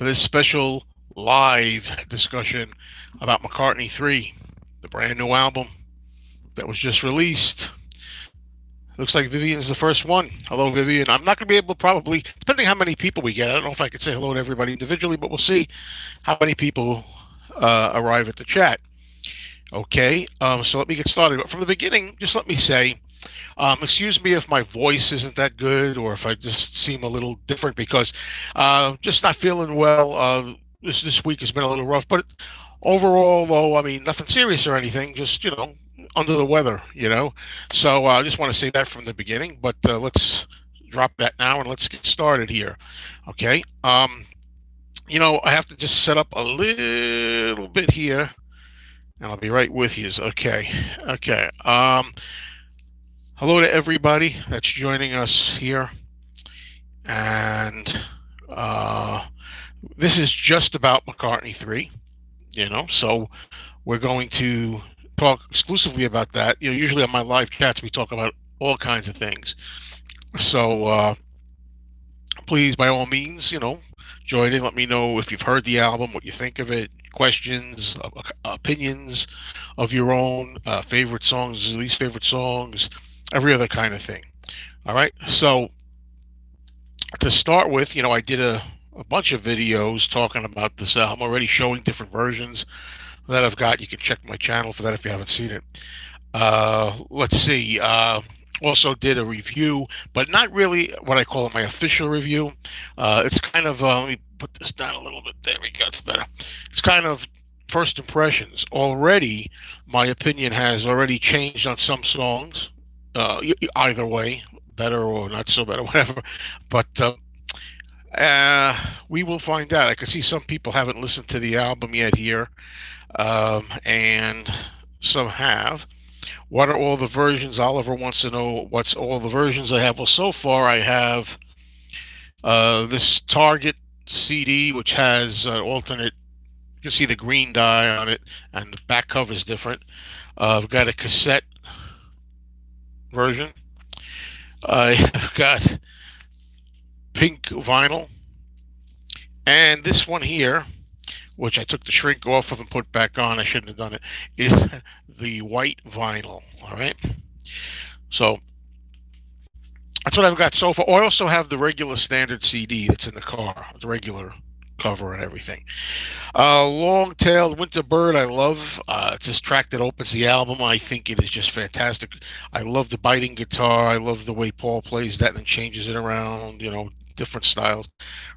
for this special live discussion about McCartney 3, the brand new album that was just released. Looks like Vivian's the first one. Hello, Vivian. I'm not going to be able to probably, depending how many people we get, I don't know if I could say hello to everybody individually, but we'll see how many people arrive at the chat. Okay, so let me get started. But from the beginning, just let me say, excuse me if my voice isn't that good or if I just seem a little different because just not feeling well. This week has been a little rough, but overall, though, I mean, nothing serious or anything. Just under the weather. So I just want to say that from the beginning. But let's drop that now and let's get started here. Okay. I have to just set up a little bit here. And I'll be right with you. Okay. Okay. Hello to everybody that's joining us here. And this is just about McCartney 3, so we're going to talk exclusively about that. Usually on my live chats, we talk about all kinds of things. So please, by all means, join in. Let me know if you've heard the album, what you think of it, questions, opinions of your own, favorite songs, least favorite songs, every other kind of thing. All right. So to start with, I did a bunch of videos talking about this album already, showing different versions that I've got. You can check my channel for that if you haven't seen it. Let's see. Also did a review, but not really what I call my official review. It's kind of, let me put this down a little bit. There we go. It's better. It's kind of first impressions. Already, my opinion has already changed on some songs. Either way, better or not so better, whatever. But we will find out. I can see some people haven't listened to the album yet here, and some have. What are all the versions? Oliver wants to know what's all the versions I have. Well, so far I have this Target CD, which has alternate. You can see the green dye on it, and the back cover is different. I've got a cassette version. I've got pink vinyl, and this one here, which I took the shrink off of and put back on, I shouldn't have done it, is the white vinyl. All right, so that's what I've got so far. I also have the regular standard CD that's in the car, the regular cover and everything. Long-tailed winter bird, I love. It's this track that opens the album. I think it is just fantastic. I love the biting guitar. I love the way Paul plays that and then changes it around, different styles.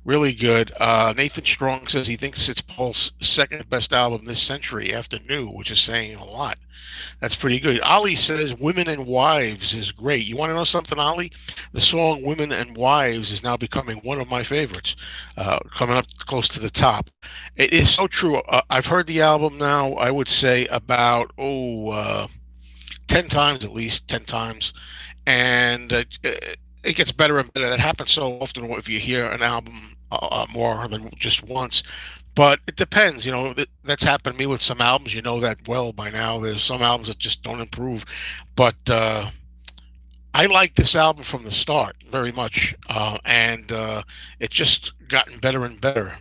Really good. Nathan Strong says he thinks it's Paul's second best album this century after New, which is saying a lot. That's pretty good. Ali says Women and Wives is great. You want to know something, Ali? The song Women and Wives is now becoming one of my favorites, coming up close to the top. It is so true. I've heard the album now, I would say about, 10 times, at least 10 times. And it gets better and better. That happens so often if you hear an album more than just once. But it depends, that's happened to me with some albums. You know that well by now. There's some albums that just don't improve. But I like this album from the start very much. And it's just gotten better and better.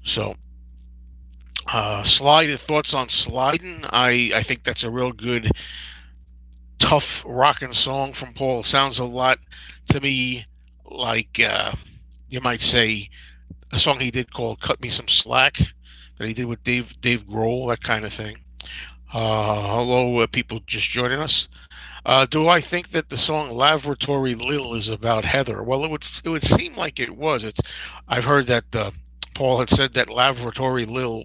So, thoughts on Sliding? I think that's a real good tough rockin' song from Paul. Sounds a lot to me like you might say a song he did called "Cut Me Some Slack" that he did with Dave Grohl, that kind of thing. Hello, people just joining us. Do I think that the song "Laboratory Lil" is about Heather? Well, it would seem like it was. I've heard that Paul had said that "Laboratory Lil"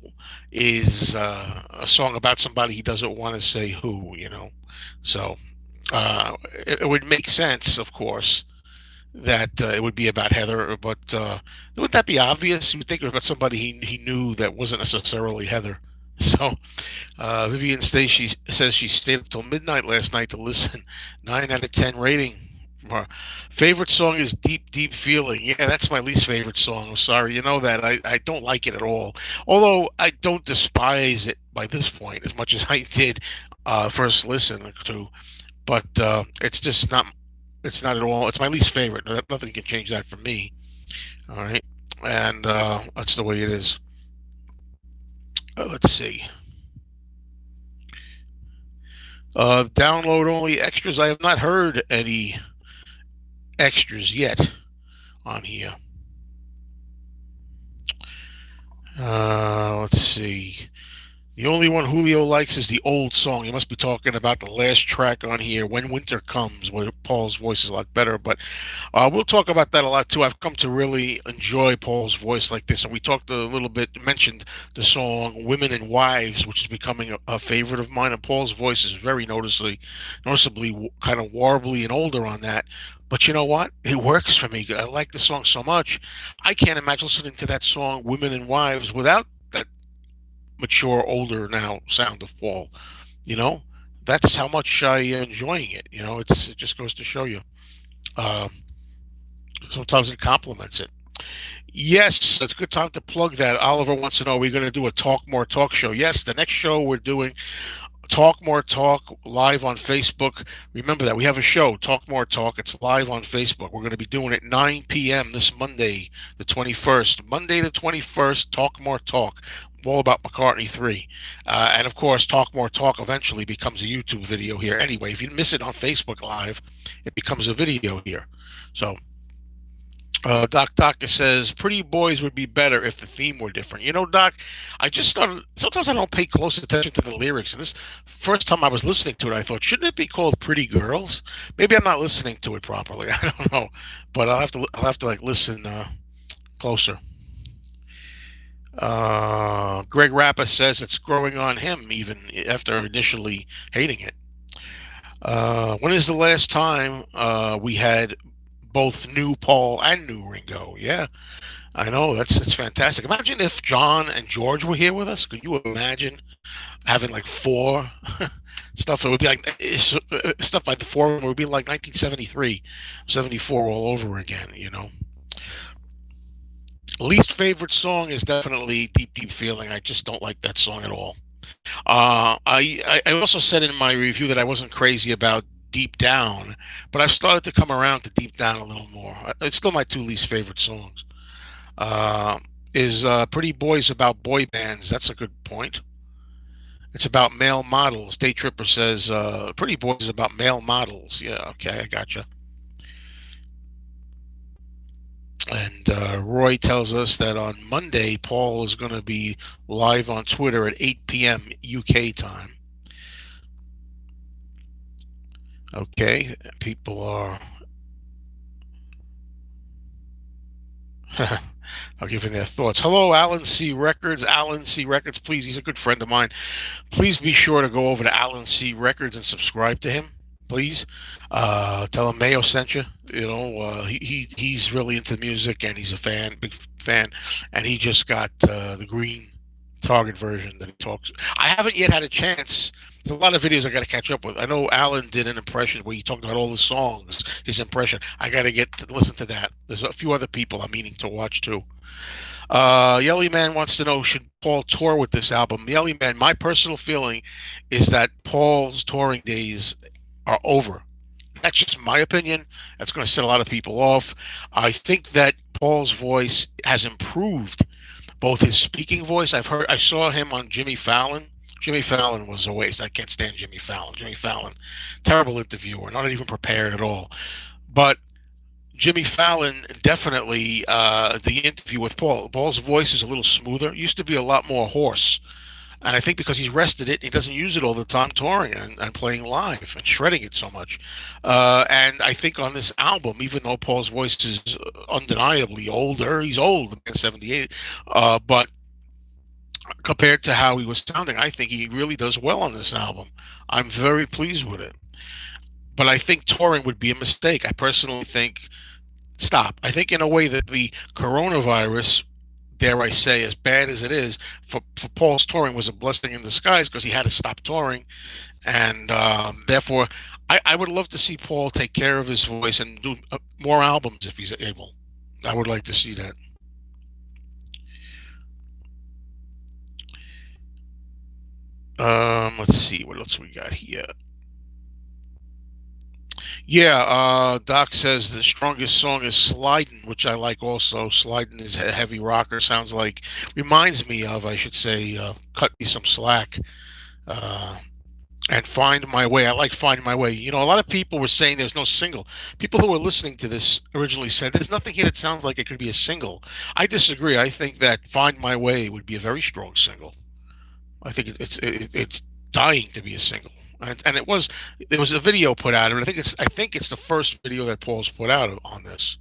is a song about somebody he doesn't want to say who. So it would make sense, of course, that it would be about Heather, but would that be obvious? You would think about somebody he knew that wasn't necessarily Heather. So Vivian Stacy says she stayed up till midnight last night to listen. 9 out of 10 rating. Her favorite song is "Deep Deep Feeling." Yeah, that's my least favorite song. I'm sorry, you know that. I don't like it at all. Although I don't despise it by this point as much as I did first listen to. But it's just not. It's not at all. It's my least favorite. Nothing can change that for me. All right. and that's the way it is. Let's see. Download only extras. I have not heard any extras yet on here. Let's see. The only one Julio likes is the old song. You must be talking about the last track on here, When Winter Comes, where Paul's voice is a lot better. But we'll talk about that a lot too. I've come to really enjoy Paul's voice like this. And we talked a little bit, mentioned the song Women and Wives, which is becoming a favorite of mine. And Paul's voice is very noticeably kind of warbly and older on that. But you know what? It works for me. I like the song so much. I can't imagine listening to that song, Women and Wives, without that mature, older now sound of Paul. You know, that's how much I enjoying it. It just goes to show you. Um, Sometimes it complements it. Yes, it's a good time to plug that. Oliver wants to know, are we going to do a Talk More Talk show? Yes, the next show we're doing Talk More Talk live on Facebook. Remember that we have a show, Talk More Talk. It's live on Facebook. We're going to be doing it 9 p.m. this Monday, the 21st. Monday, the 21st, Talk More Talk. All about McCartney 3. And of course, Talk More Talk eventually becomes a YouTube video here. Anyway, if you miss it on Facebook Live, it becomes a video here. So Doc Doc says, Pretty Boys would be better if the theme were different. Doc, I just started. Sometimes I don't pay close attention to the lyrics. And this first time I was listening to it, I thought, shouldn't it be called Pretty Girls? Maybe I'm not listening to it properly. I don't know. But I'll have to like listen closer. Greg Rappa says it's growing on him even after initially hating it. When is the last time we had both new Paul and new Ringo? Yeah, I know that's fantastic. Imagine if John and George were here with us. Could you imagine having like four stuff? It would be like stuff by the four of them would be like 1973, 74 all over again. Least favorite song is definitely Deep Deep Feeling. I just don't like that song at all. I also said in my review that I wasn't crazy about Deep Down, but I've started to come around to Deep Down a little more. It's still my two least favorite songs. Uh, is Pretty Boys about boy bands? That's a good point. It's about male models. Day Tripper says Pretty Boys is about male models. Yeah, okay, I gotcha. And Roy tells us that on Monday, Paul is going to be live on Twitter at 8 p.m. UK time. Okay, people are are giving their thoughts. Hello, Alan C. Records. Alan C. Records, please. He's a good friend of mine. Please be sure to go over to Alan C. Records and subscribe to him. Please tell him Mayo sent you. He's really into music and he's a fan, big fan, and he just got the green Target version that he talks. I haven't yet had a chance. There's a lot of videos I got to catch up with. I know Alan did an impression where he talked about all the songs, his impression. I got to get to listen to that. There's a few other people I'm meaning to watch too. Yelly Man wants to know, should Paul tour with this album? Yelly Man, my personal feeling is that Paul's touring days are over. That's just my opinion. That's going to set a lot of people off. I think that Paul's voice has improved, both his speaking voice. I saw him on Jimmy Fallon. Jimmy Fallon was a waste. I can't stand Jimmy Fallon. Jimmy Fallon, terrible interviewer, not even prepared at all. But Jimmy Fallon definitely the interview with Paul. Paul's voice is a little smoother. It used to be a lot more hoarse. And I think because he's rested it, he doesn't use it all the time touring and playing live and shredding it so much. And I think on this album, even though Paul's voice is undeniably older, he's old, 78, but compared to how he was sounding, I think he really does well on this album. I'm very pleased with it. But I think touring would be a mistake. I personally think stop. I think in a way that the coronavirus, dare I say, as bad as it is, for Paul's touring was a blessing in disguise because he had to stop touring. And therefore, I would love to see Paul take care of his voice and do more albums if he's able. I would like to see that. Let's see what else we got here. Yeah, Doc says the strongest song is Slidin', which I like also. Slidin' is a heavy rocker. Sounds like, reminds me of, I should say, Cut Me Some Slack. Uh, and Find My Way. I like Find My Way. You know, a lot of people were saying there's no single. People who were listening to this originally said there's nothing here that sounds like it could be a single. I disagree. I think that Find My Way would be a very strong single. I think it's dying to be a single. And it was, there was a video put out of it. I think it's the first video that Paul's put out on this.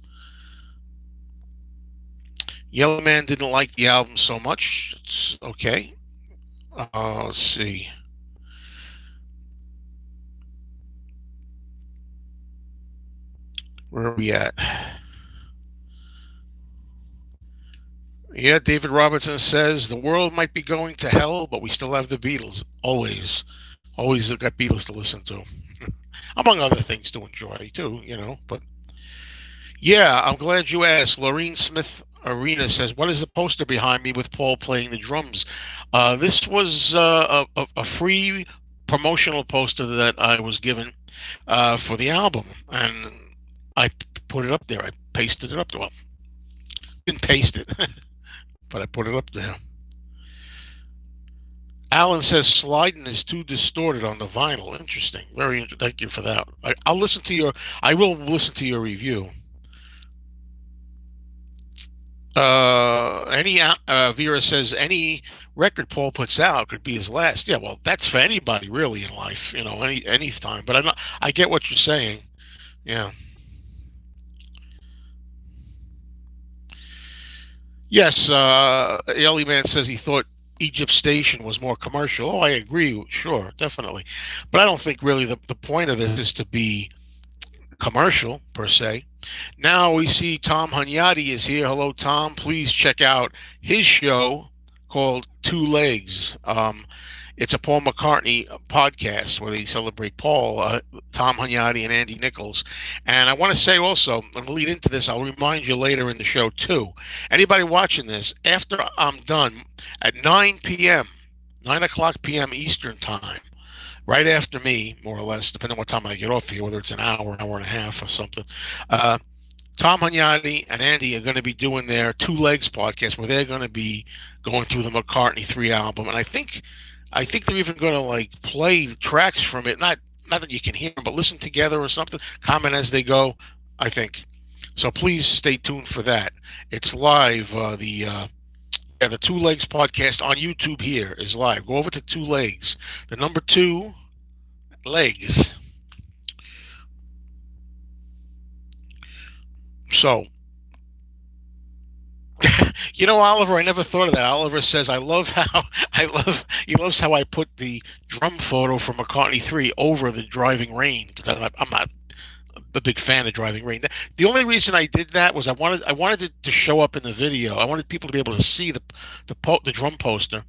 Yellow Man didn't like the album so much. It's okay. Let's see. Where are we at? Yeah, David Robertson says the world might be going to hell, but we still have the Beatles. Always. Always have got Beatles to listen to. Among other things to enjoy, too, you know. But yeah, I'm glad you asked. Laureen Smith Arena says, "What is the poster behind me with Paul playing the drums?" This was a free promotional poster that I was given for the album, and I put it up there. I pasted it up there. Well, didn't paste it, but I put it up there. Alan says sliding is too distorted on the vinyl. Interesting. Thank you for that. I'll listen to your. I will listen to your review. Vera says any record Paul puts out could be his last. Yeah, well, that's for anybody really in life, you know, any time. But I get what you're saying. Yeah. Yes, Ellie Man says he thought Egypt Station was more commercial. Oh, I agree. Sure, definitely. But I don't think really the point of this is to be commercial per se. Now we see Tom Hunyadi is here. Hello, Tom. Please check out his show called Two Legs. It's a Paul McCartney podcast where they celebrate Paul, Tom Hunyadi, and Andy Nichols. And I want to say also, I'm going to lead into this. I'll remind you later in the show too. Anybody watching this, after I'm done at 9 p.m., 9 o'clock p.m. Eastern time, right after me, more or less, depending on what time I get off here, whether it's an hour and a half, or something. Uh, Tom Hunyadi and Andy are going to be doing their Two Legs podcast, where they're going to be going through the McCartney 3 album, and I think they're even going to like play tracks from it. Not that you can hear them, but listen together or something. Comment as they go. I think so. Please stay tuned for that. It's live. The Two Legs podcast on YouTube here is live. Go over to Two Legs, the number two legs. So, you know, Oliver, I never thought of that. Oliver says, "I love how he loves how I put the drum photo from McCartney 3 over the Driving Rain because I'm not a big fan of Driving Rain. The only reason I did that was I wanted it to show up in the video. I wanted people to be able to see the drum poster.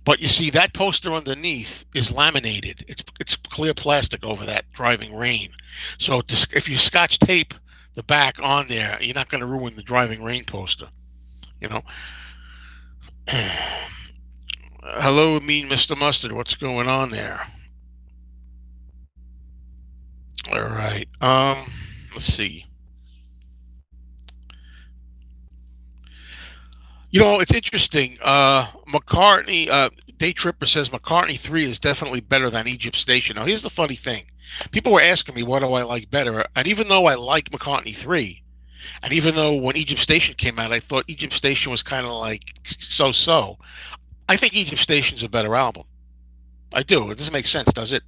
But you see, that poster underneath is laminated. It's clear plastic over that Driving Rain. So if you Scotch tape the back on there, you're not going to ruin the Driving Rain poster. You know. Hello, mean Mr. Mustard. What's going on there? All right. Let's see. You know, it's interesting. McCartney, Day Tripper says McCartney 3 is definitely better than Egypt Station. Now, here's the funny thing. People were asking me, what do I like better? And even though I like McCartney 3, and even though when Egypt Station came out, I thought Egypt Station was kind of like so so, I think Egypt Station's a better album. I do. It doesn't make sense, does it?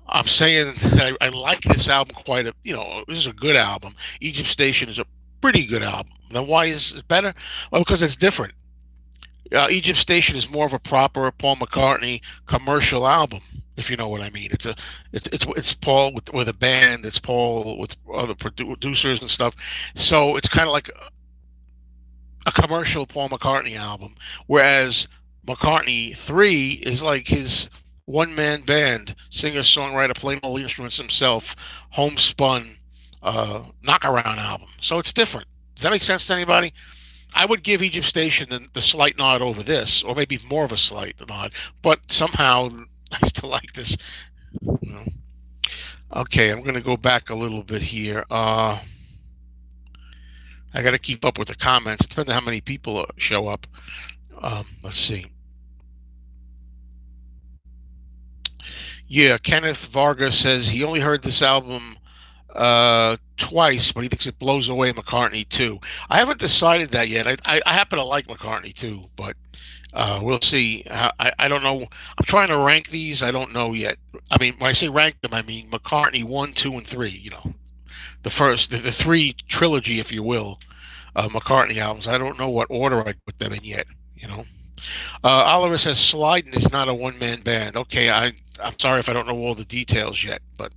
I'm saying that I like this album quite a, this is a good album. Egypt Station is a pretty good album. Now, why is it better? Well, because it's different. Egypt Station is more of a proper Paul McCartney commercial album, if you know what I mean. It's Paul with a band. It's Paul with other producers and stuff. So it's kind of like a commercial Paul McCartney album, whereas McCartney 3 is like his one man band, singer songwriter, playing all the instruments himself, homespun knockaround album. So it's different. Does that make sense to anybody? I would give Egypt Station the slight nod over this, or maybe more of a slight nod, but somehow I still like this. You know. Okay, I'm gonna go back a little bit here. I got to keep up with the comments. It depends on how many people show up. Let's see. Yeah, Kenneth Vargas says he only heard this album twice, but he thinks it blows away McCartney too. I haven't decided that yet. I happen to like McCartney too, but we'll see. I don't know. I'm trying to rank these. I don't know yet. I mean, when I say rank them, I mean McCartney one, two, and three. You know, the three trilogy, if you will, McCartney albums. I don't know what order I put them in yet. You know. Oliver says Sliding is not a one man band. Okay, I'm sorry if I don't know all the details yet, but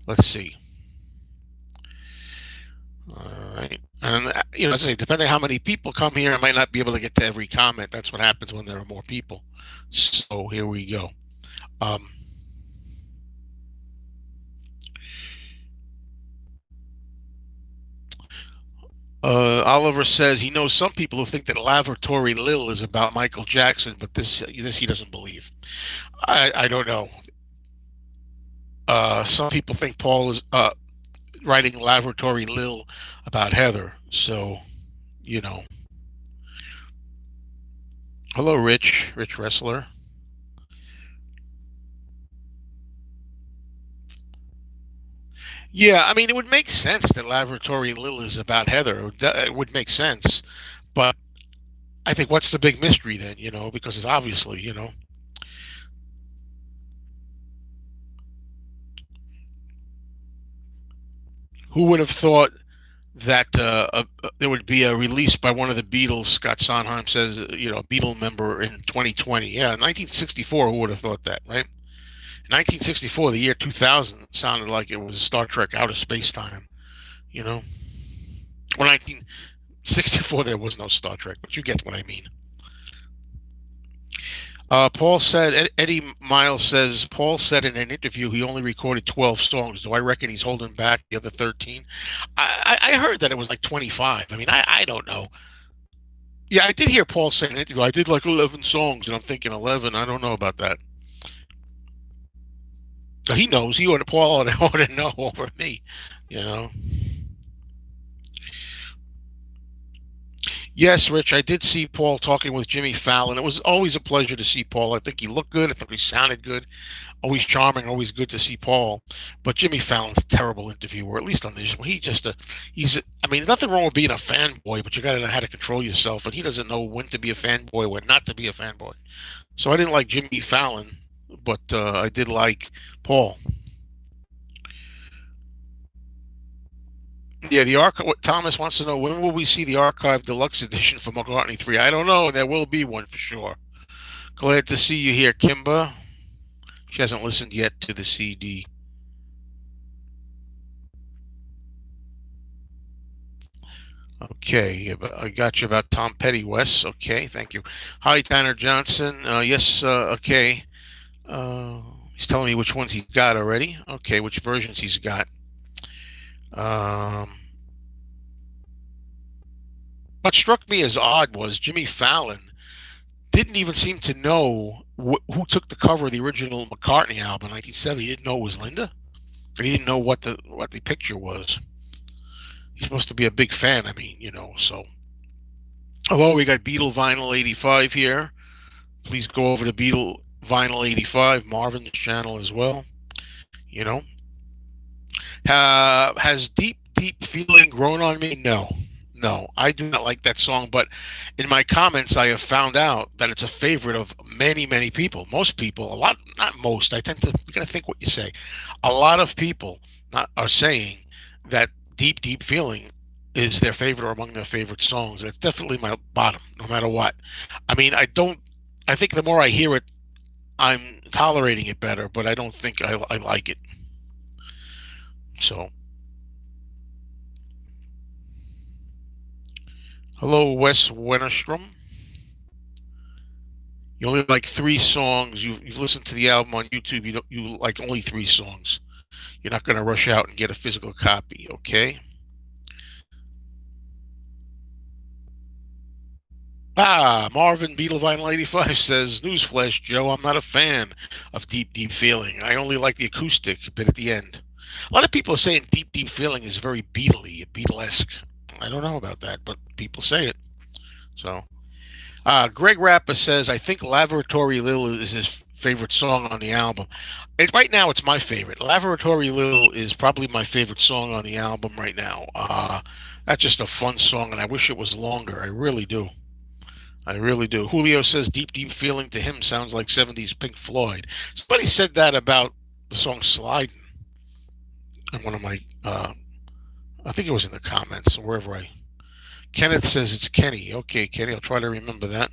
let's see. All right. And, as I say, depending on how many people come here, I might not be able to get to every comment. That's what happens when there are more people. So here we go. Um, Oliver says he knows some people who think that Laboratory Lil is about Michael Jackson, but this he doesn't believe. I don't know. Some people think Paul is writing Laboratory Lil about Heather. So, you know. Hello, Rich Wrestler. Yeah, I mean, it would make sense that Laboratory Lil is about Heather. It would make sense. But I think what's the big mystery then, because it's obviously, who would have thought that there would be a release by one of the Beatles? Scott Sondheim says, a Beatle member in 2020. Yeah, 1964, who would have thought that, right? 1964, the year 2000, sounded like it was Star Trek Outer Space Time, you know? Well, 1964, there was no Star Trek, but you get what I mean. Paul said, Eddie Miles says, Paul said in an interview he only recorded 12 songs. Do I reckon he's holding back the other 13? I heard that it was like 25. I mean, I don't know. Yeah, I did hear Paul say in an interview, I did like 11 songs, and I'm thinking 11. I don't know about that. He knows. Paul ought to know over me, you know. Yes, Rich, I did see Paul talking with Jimmy Fallon. It was always a pleasure to see Paul. I think he looked good. I think he sounded good. Always charming. Always good to see Paul. But Jimmy Fallon's a terrible interviewer. At least on this, I mean, nothing wrong with being a fanboy, but you got to know how to control yourself. And he doesn't know when to be a fanboy, when not to be a fanboy. So I didn't like Jimmy Fallon, but I did like Paul. Yeah, the archive. What Thomas wants to know, when will we see the archive deluxe edition for McCartney 3? I don't know. There will be one for sure. Glad to see you here, Kimba. She hasn't listened yet to the CD. Okay, I got you about Tom Petty, Wes. Okay, thank you. Hi, Tanner Johnson. Yes, okay. Uh, he's telling me which ones he's got already. Okay, which versions he's got. Um, what struck me as odd was Jimmy Fallon didn't even seem to know who took the cover of the original McCartney album in 1970. He didn't know it was Linda. But he didn't know what the picture was. He's supposed to be a big fan. I mean, so. Hello, we got Beatle Vinyl 85 here. Please go over to Beatle Vinyl 85, Marvin's channel as well. You know, has Deep Feeling grown on me? No, no, I do not like that song. But in my comments, I have found out that it's a favorite of many, many people. Most people, a lot, not most. I tend to, you got to think what you say. A lot of people are saying that Deep Feeling is their favorite or among their favorite songs. And it's definitely my bottom, no matter what. I mean, I think the more I hear it, I'm tolerating it better, but I don't think I like it. So, hello, Wes Wennerstrom. You only like three songs. You've listened to the album on YouTube. You like only three songs. You're not going to rush out and get a physical copy, okay? Marvin Beetle Vinyl 85 says, Newsflash, Joe, I'm not a fan of Deep Deep Feeling. I only like the acoustic bit at the end. A lot of people are saying Deep Deep Feeling is very Beatley, Beatlesque. I don't know about that, but people say it. So, Greg Rappa says, I think Laboratory Lil is his favorite song on the album. Right now, it's my favorite. Laboratory Lil is probably my favorite song on the album right now. That's just a fun song, and I wish it was longer. I really do. I really do. Julio says Deep Deep Feeling to him sounds like 70s Pink Floyd. Somebody said that about the song Sliding in one of my, I think it was in the comments or wherever I. Kenneth says it's Kenny. Okay, Kenny, I'll try to remember that.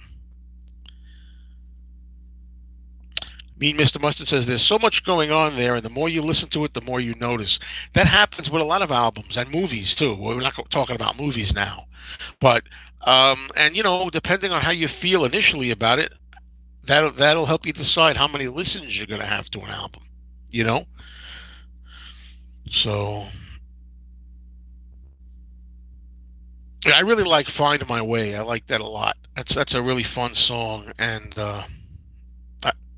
Mean Mr. Mustard says there's so much going on there, and the more you listen to it, the more you notice. That happens with a lot of albums and movies too. We're not talking about movies now, but and depending on how you feel initially about it, that'll help you decide how many listens you're going to have to an album. You know, so yeah, I really like "Find My Way." I like that a lot. That's a really fun song, and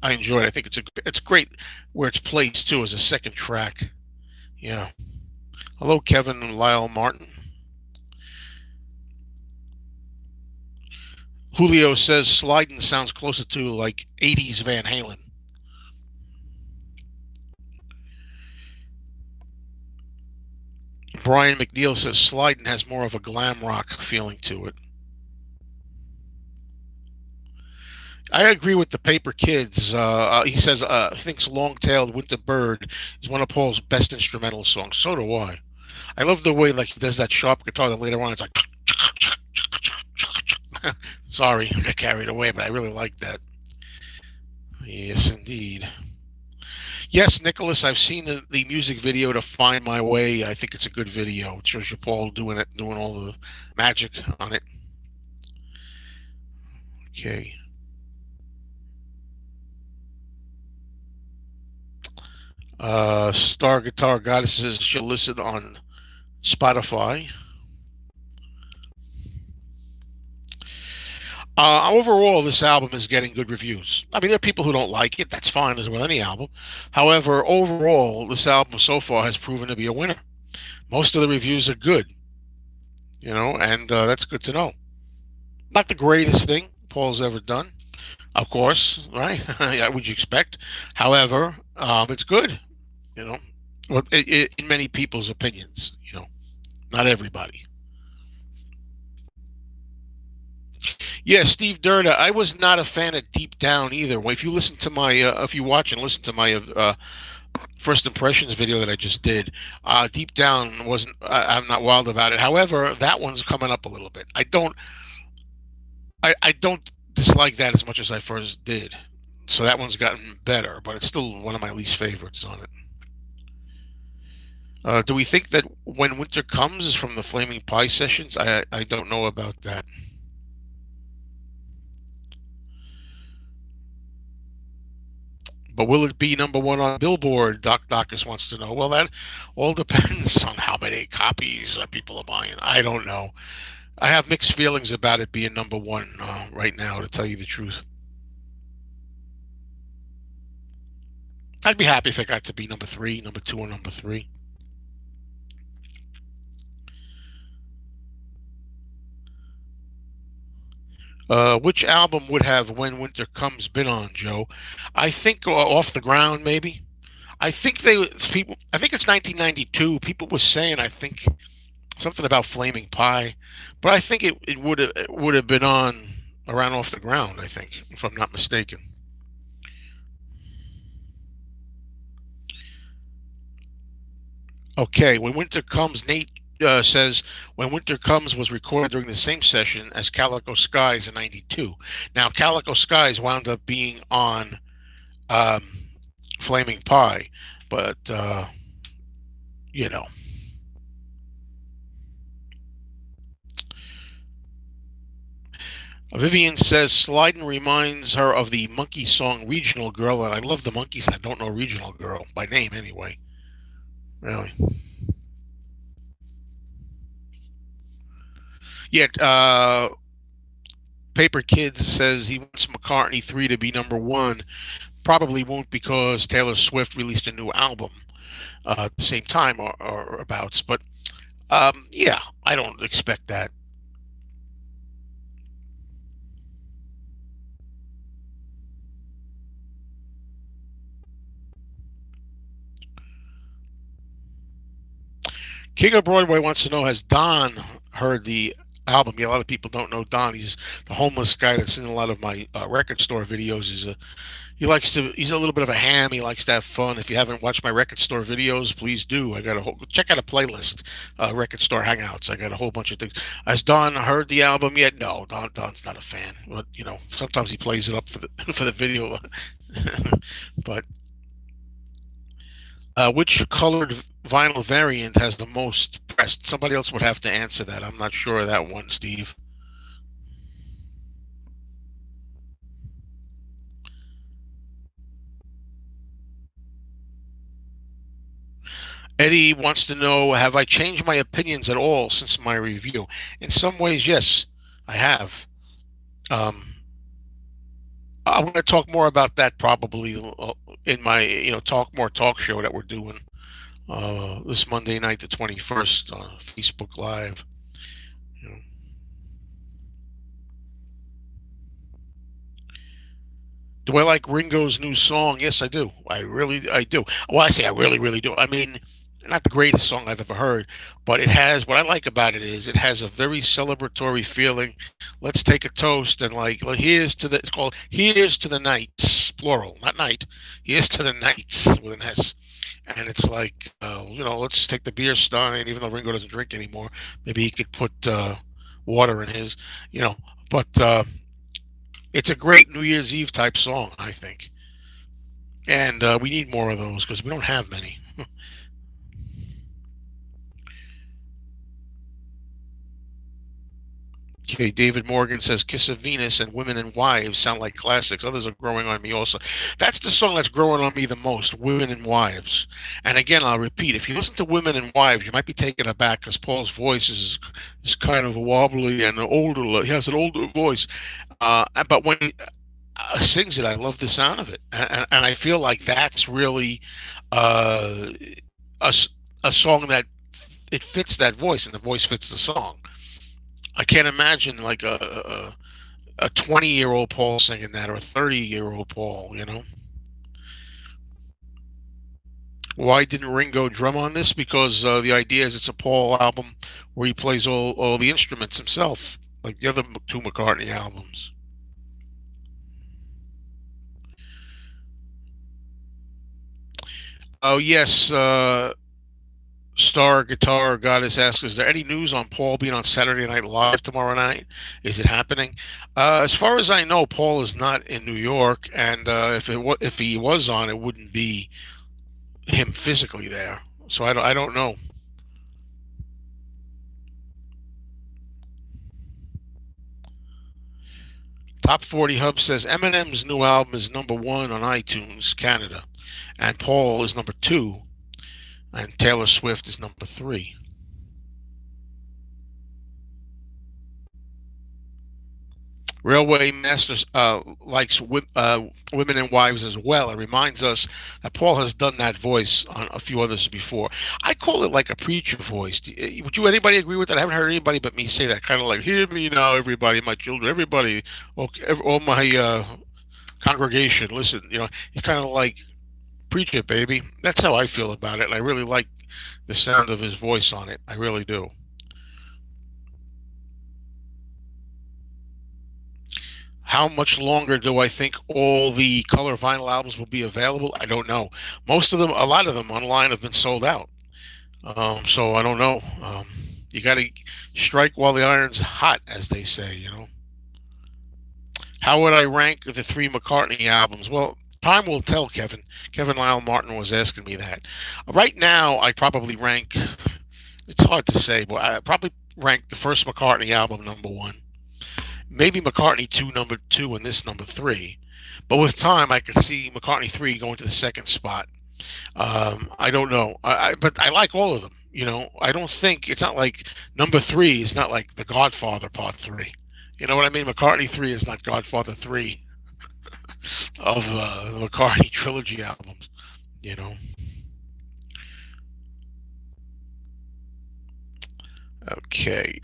I enjoy it. I think it's great where it's placed too as a second track. Yeah. Hello, Kevin and Lyle Martin. Julio says Sliding sounds closer to like 80s Van Halen. Brian McNeil says Sliding has more of a glam rock feeling to it. I agree with the Paper Kids. He says thinks Long Tailed Winter Bird is one of Paul's best instrumental songs. So do I. I love the way like he does that sharp guitar. Then later on, it's like. Sorry, I got carried away, but I really like that. Yes, indeed. Yes, Nicholas, I've seen the music video to Find My Way. I think it's a good video. It shows you Paul doing it, doing all the magic on it. Okay. Star Guitar Goddess says she'll listen on Spotify. Overall, this album is getting good reviews. I mean, there are people who don't like it. That's fine, as with any album. However, overall, this album so far has proven to be a winner. Most of the reviews are good, and that's good to know. Not the greatest thing Paul's ever done, of course, right? Yeah, would you expect? However, it's good, you know. Well, in many people's opinions, not everybody. Yeah, Steve Durda. I was not a fan of Deep Down either. If you listen to my, if you watch and listen to my first impressions video that I just did, Deep Down wasn't. I'm not wild about it. However, that one's coming up a little bit. I don't dislike that as much as I first did. So that one's gotten better, but it's still one of my least favorites on it. Do we think that When Winter Comes is from the Flaming Pie sessions? I don't know about that. But will it be number one on Billboard? Doc Docus wants to know. Well, that all depends on how many copies people are buying. I don't know. I have mixed feelings about it being number one right now, to tell you the truth. I'd be happy if it got to be number three, number two, or number three. Which album would have When Winter Comes been on, Joe? I think Off the Ground, maybe. I think people. I think it's 1992. People were saying, I think something about Flaming Pie, but I think it would have been on around Off the Ground. I think, if I'm not mistaken. Okay, When Winter Comes, Nate says When Winter Comes was recorded during the same session as Calico Skies in '92. Now, Calico Skies wound up being on um, Flaming Pie, but you know. Vivian says Sliding reminds her of the Monkey song Regional Girl, and I love the Monkeys. I don't know Regional Girl by name anyway. Really. Yet, Paper Kids says he wants McCartney 3 to be number one. Probably won't because Taylor Swift released a new album at the same time or abouts. But yeah, I don't expect that. King of Broadway wants to know, has Don heard the album? Yeah, a lot of people don't know Don. He's the homeless guy that's in a lot of my record store videos. He's a little bit of a ham. He likes to have fun. If you haven't watched my record store videos, please do. I got a whole check out a playlist, record store hangouts. I got a whole bunch of things. Has Don heard the album yet? No, Don's not a fan. But sometimes he plays it up for the for the video. But which colored vinyl variant has the most pressed? Somebody else would have to answer that. I'm not sure of that one, Steve. Eddie wants to know, have I changed my opinions at all since my review? In some ways, yes, I have. Um, I'm going to talk more about that probably in my, talk show that we're doing this Monday night, the 21st, on Facebook Live. You know. Do I like Ringo's new song? Yes, I do. I do. Well, I say I really, really do. I mean, not the greatest song I've ever heard, but it has, what I like about it is it has a very celebratory feeling. Let's take a toast and like here's to the, it's called Here's to the Knights, plural, not night. Here's to the Knights with an S. And it's like, let's take the beer stein, even though Ringo doesn't drink anymore. Maybe he could put water in his, you know, but it's a great New Year's Eve type song, I think. And we need more of those because we don't have many. Okay, David Morgan says Kiss of Venus and Women and Wives sound like classics. Others are growing on me also. That's the song that's growing on me the most, Women and Wives. And again, I'll repeat, if you listen to Women and Wives, you might be taken aback because Paul's voice is kind of wobbly and older. He has an older voice. But when he sings it, I love the sound of it. And I feel like that's really uh, a, a song that it fits that voice and the voice fits the song. I can't imagine like a 20-year-old Paul singing that or a 30-year-old Paul, you know. Why didn't Ringo drum on this? Because the idea is it's a Paul album where he plays all the instruments himself, like the other two McCartney albums. Oh yes, Star Guitar Goddess asks, "Is there any news on Paul being on Saturday Night Live tomorrow night? Is it happening?" As far as I know, Paul is not in New York, and if he was on, it wouldn't be him physically there. So I don't know. Top 40 Hub says Eminem's new album is number one on iTunes Canada, and Paul is number two, and Taylor Swift is number three. Railway Masters likes Women and Wives as well. It reminds us that Paul has done that voice on a few others before. I call it like a preacher voice. Would you anybody agree with that? I haven't heard anybody but me say that. Kind of like, hear me now, everybody, my children, everybody, okay, all my congregation, listen. He's kind of like, preach it, baby. That's how I feel about it, and I really like the sound of his voice on it. I really do. How much longer do I think all the color vinyl albums will be available? I don't know. Most of them, a lot of them online have been sold out. So I don't know. You got to strike while the iron's hot, as they say. How would I rank the three McCartney albums? Well, time will tell, Kevin. Kevin Lyle Martin was asking me that. Right now, I probably rank, it's hard to say, but I probably rank the first McCartney album number one. Maybe McCartney 2 number 2 and this number 3. But with time, I could see McCartney 3 going to the second spot. I don't know. But I like all of them. I don't think it's not like number 3 is not like The Godfather Part 3. You know what I mean? McCartney 3 is not Godfather 3 of the McCartney trilogy albums. You know. Okay.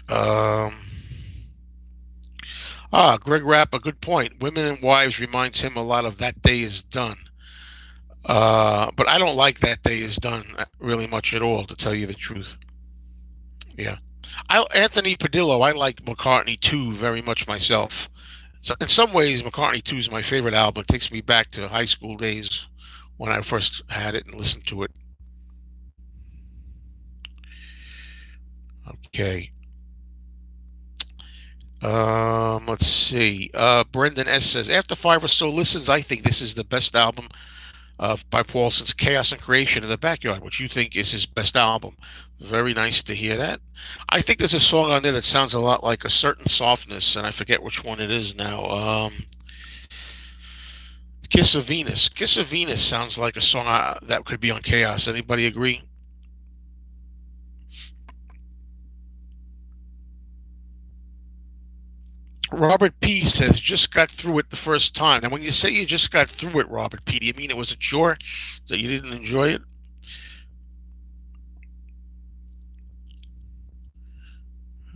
Greg Rapp, a good point. Women and Wives reminds him a lot of That Day Is Done. But I don't like That Day Is Done really much at all, to tell you the truth. Yeah. Anthony Padillo, I like McCartney 2 very much myself. So in some ways, McCartney 2 is my favorite album. It takes me back to high school days when I first had it and listened to it. Okay. Let's see. Brendan S says, after 5 or so listens, I think this is the best album by Paul since Chaos and Creation in the Backyard, which you think is his best album. Very nice to hear that. I think there's a song on there that sounds a lot like A Certain Softness, and I forget which one it is now. Kiss of Venus. Kiss of Venus sounds like a song that could be on Chaos. Anybody agree? Robert P says, just got through it the first time. And when you say you just got through it, Robert P, do you mean it was a chore? That you didn't enjoy it?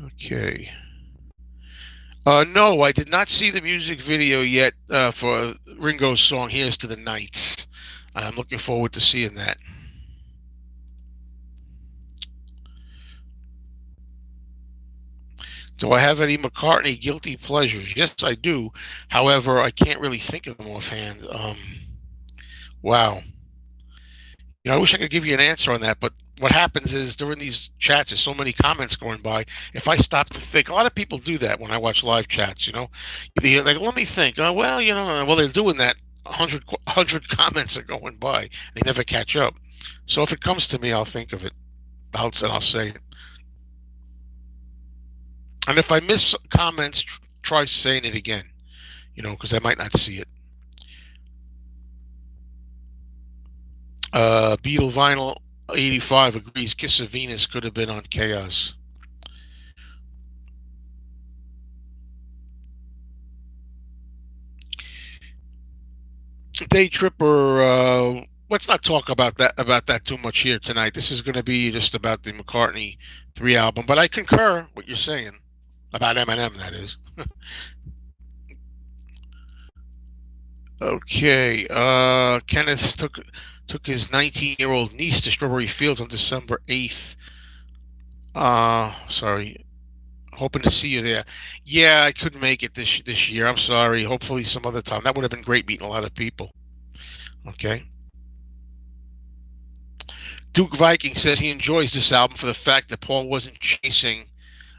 Okay. No, I did not see the music video yet for Ringo's song "Here's to the Nights." I'm looking forward to seeing that. Do I have any McCartney guilty pleasures? Yes, I do. However, I can't really think of them offhand. Wow. I wish I could give you an answer on that, but what happens is during these chats, there's so many comments going by. If I stop to think, a lot of people do that when I watch live chats. Like, let me think. Well, they're doing that. 100 comments are going by. They never catch up. So if it comes to me, I'll think of it. I'll say it. And if I miss comments, try saying it again. Because I might not see it. Beatle Vinyl 85 agrees Kiss of Venus could have been on Chaos. Day Tripper, let's not talk about that too much here tonight. This is going to be just about the McCartney 3 album, but I concur what you're saying about Eminem, that is. Okay, Kenneth took his 19-year-old niece to Strawberry Fields on December 8th. Sorry. Hoping to see you there. Yeah, I couldn't make it this year. I'm sorry. Hopefully some other time. That would have been great meeting a lot of people. Okay. Duke Viking says he enjoys this album for the fact that Paul wasn't chasing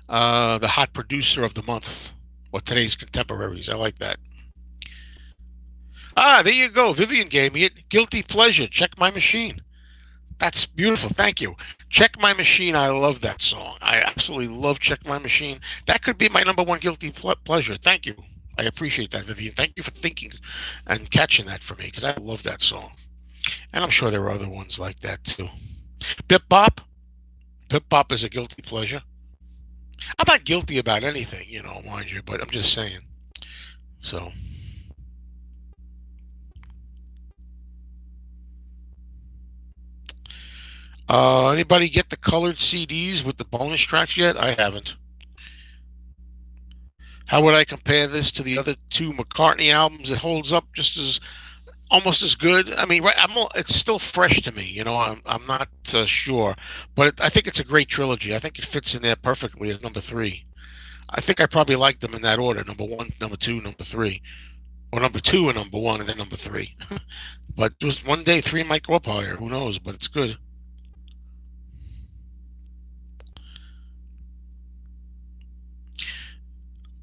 the hot producer of the month or today's contemporaries. I like that. There you go. Vivian gave me it. Guilty pleasure. Check My Machine. That's beautiful. Thank you. Check My Machine. I love that song. I absolutely love Check My Machine. That could be my number one guilty pleasure. Thank you. I appreciate that, Vivian. Thank you for thinking and catching that for me because I love that song. And I'm sure there are other ones like that too. Bip Bop. Bip Bop is a guilty pleasure. I'm not guilty about anything, mind you, but I'm just saying. So. Anybody get the colored CDs with the bonus tracks yet? I haven't. How would I compare this to the other two McCartney albums? It holds up just as almost as good. I mean, right? It's still fresh to me. I'm not sure, but I think it's a great trilogy. I think it fits in there perfectly as number 3. I think I probably like them in that order: number 1, number 2, number 3, or number 2 and number 1, and then number 3. But just one day 3 might go up higher. Who knows? But it's good.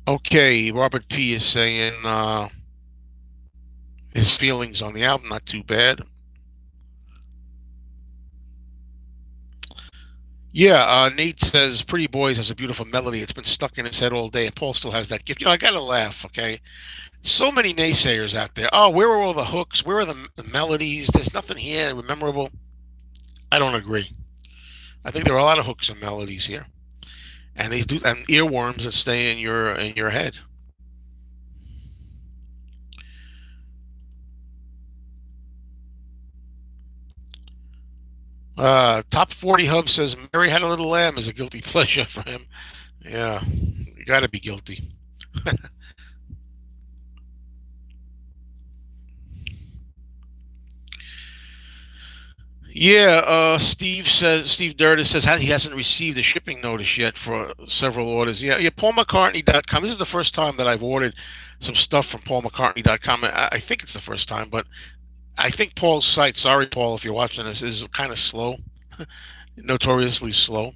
Okay, Robert P is saying his feelings on the album not too bad. Yeah, Nate says Pretty Boys has a beautiful melody. It's been stuck in his head all day, and Paul still has that gift. I gotta laugh, okay? So many naysayers out there. Oh, where are all the hooks? Where are the melodies? There's nothing here memorable. I don't agree. I think there are a lot of hooks and melodies here. and these do and earworms that stay in your head. Top 40 Hub says Mary Had a Little Lamb is a guilty pleasure for him. Yeah, you got to be guilty. Yeah, Steve Durden says he hasn't received a shipping notice yet for several orders. Yeah, PaulMcCartney.com. This is the first time that I've ordered some stuff from PaulMcCartney.com. I think it's the first time, but I think Paul's site, sorry, Paul, if you're watching this, is kind of slow, notoriously slow.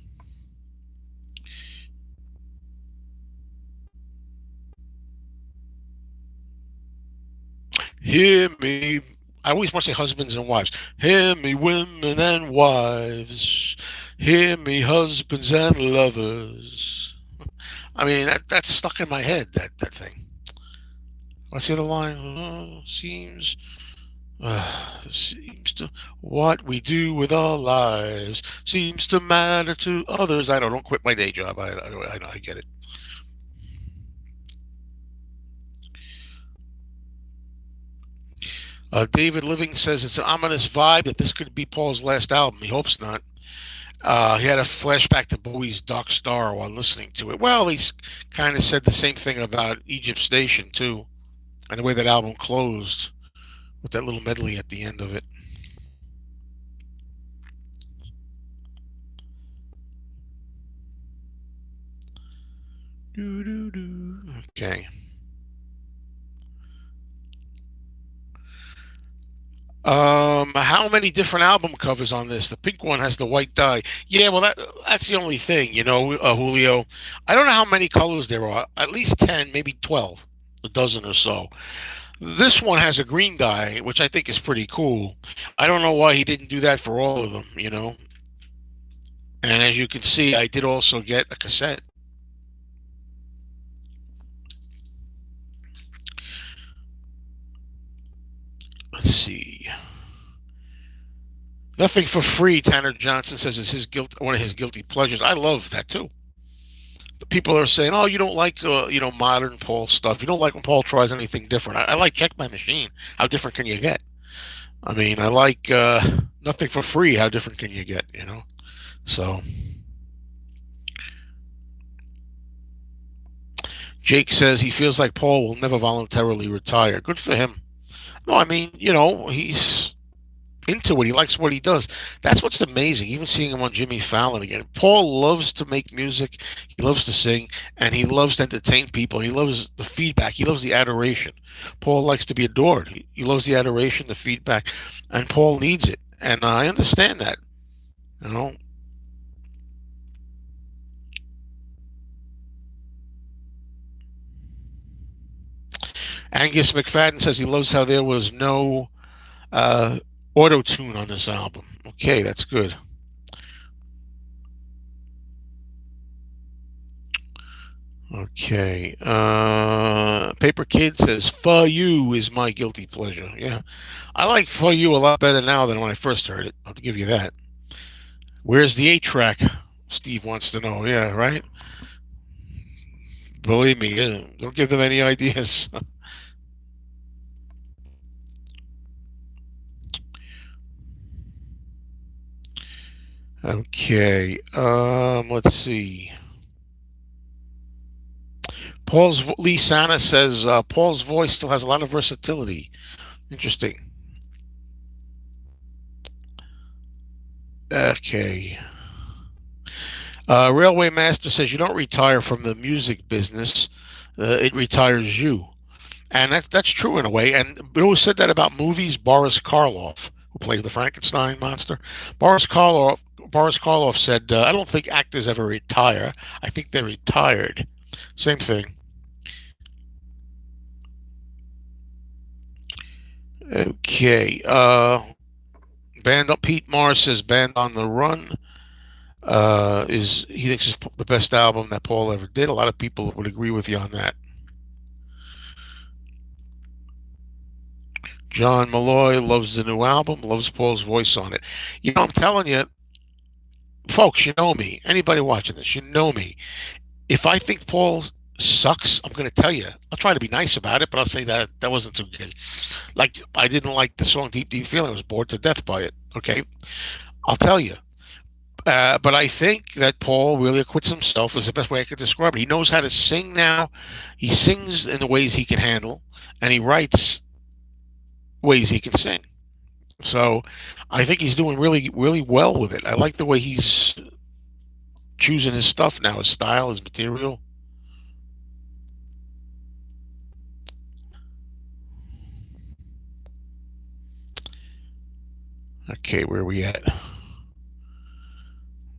Hear me. I always want to say husbands and wives. Hear me, women and wives. Hear me, husbands and lovers. I mean, that's stuck in my head, that thing. I see the line. Seems to what we do with our lives seems to matter to others. I don't quit my day job. I get it. David Living says it's an ominous vibe that this could be Paul's last album. He hopes not. He had a flashback to Bowie's Dark Star while listening to it. Well, he's kind of said the same thing about Egypt Station, too, and the way that album closed with that little medley at the end of it. Doo, doo, doo. Okay. How many different album covers on this? The pink one has the white dye. Yeah, well, that's the only thing, Julio. I don't know how many colors there are. At least 10, maybe 12, a dozen or so. This one has a green dye, which I think is pretty cool. I don't know why he didn't do that for all of them. And as you can see, I did also get a cassette. Let's see. Nothing for free, Tanner Johnson says is one of his guilty pleasures. I love that too. The people are saying, "Oh, you don't like modern Paul stuff. You don't like when Paul tries anything different." I like Check My Machine. How different can you get? I mean, I like Nothing for free. How different can you get? So Jake says he feels like Paul will never voluntarily retire. Good for him. No, I mean, he's into it. He likes what he does. That's what's amazing. Even seeing him on Jimmy Fallon again. Paul loves to make music. He loves to sing, and he loves to entertain people. He loves the feedback. He loves the adoration. Paul likes to be adored. He loves the adoration, the feedback, and Paul needs it. And I understand that. You know. Angus McFadden says he loves how there was no uh, auto tune on this album. Okay, that's good. Okay. Paper Kid says "For You" is my guilty pleasure. Yeah, I like "For You" a lot better now than when I first heard it. I'll give you that. Where's the 8 track? Steve wants to know. Yeah, right. Believe me, don't give them any ideas. Okay. Let's see. Lee Sana says Paul's voice still has a lot of versatility. Interesting. Okay. Railway Master says you don't retire from the music business; it retires you, and that's true in a way. And who said that about movies? Boris Karloff, who played the Frankenstein monster. Boris Karloff. Boris Karloff said, "I don't think actors ever retire. I think they're retired." Same thing. Okay. Band up. Pete Mars says, "Band on the Run." Is he thinks it's the best album that Paul ever did. A lot of people would agree with you on that. John Malloy loves the new album, loves Paul's voice on it. I'm telling you, Folks, you know me. Anybody watching this, you know me. If I think Paul sucks, I'm going to tell you. I'll try to be nice about it, but I'll say that that wasn't too good. Like I didn't like the song "Deep Deep Feeling." I was bored to death by it. Okay, I'll tell you. But I think that Paul really acquits himself is the best way I could describe it. He knows how to sing now. He sings in the ways he can handle, and he writes ways he can sing. So I think he's doing really, really well with it. I like the way he's choosing his stuff now, his style, his material. Okay, where are we at?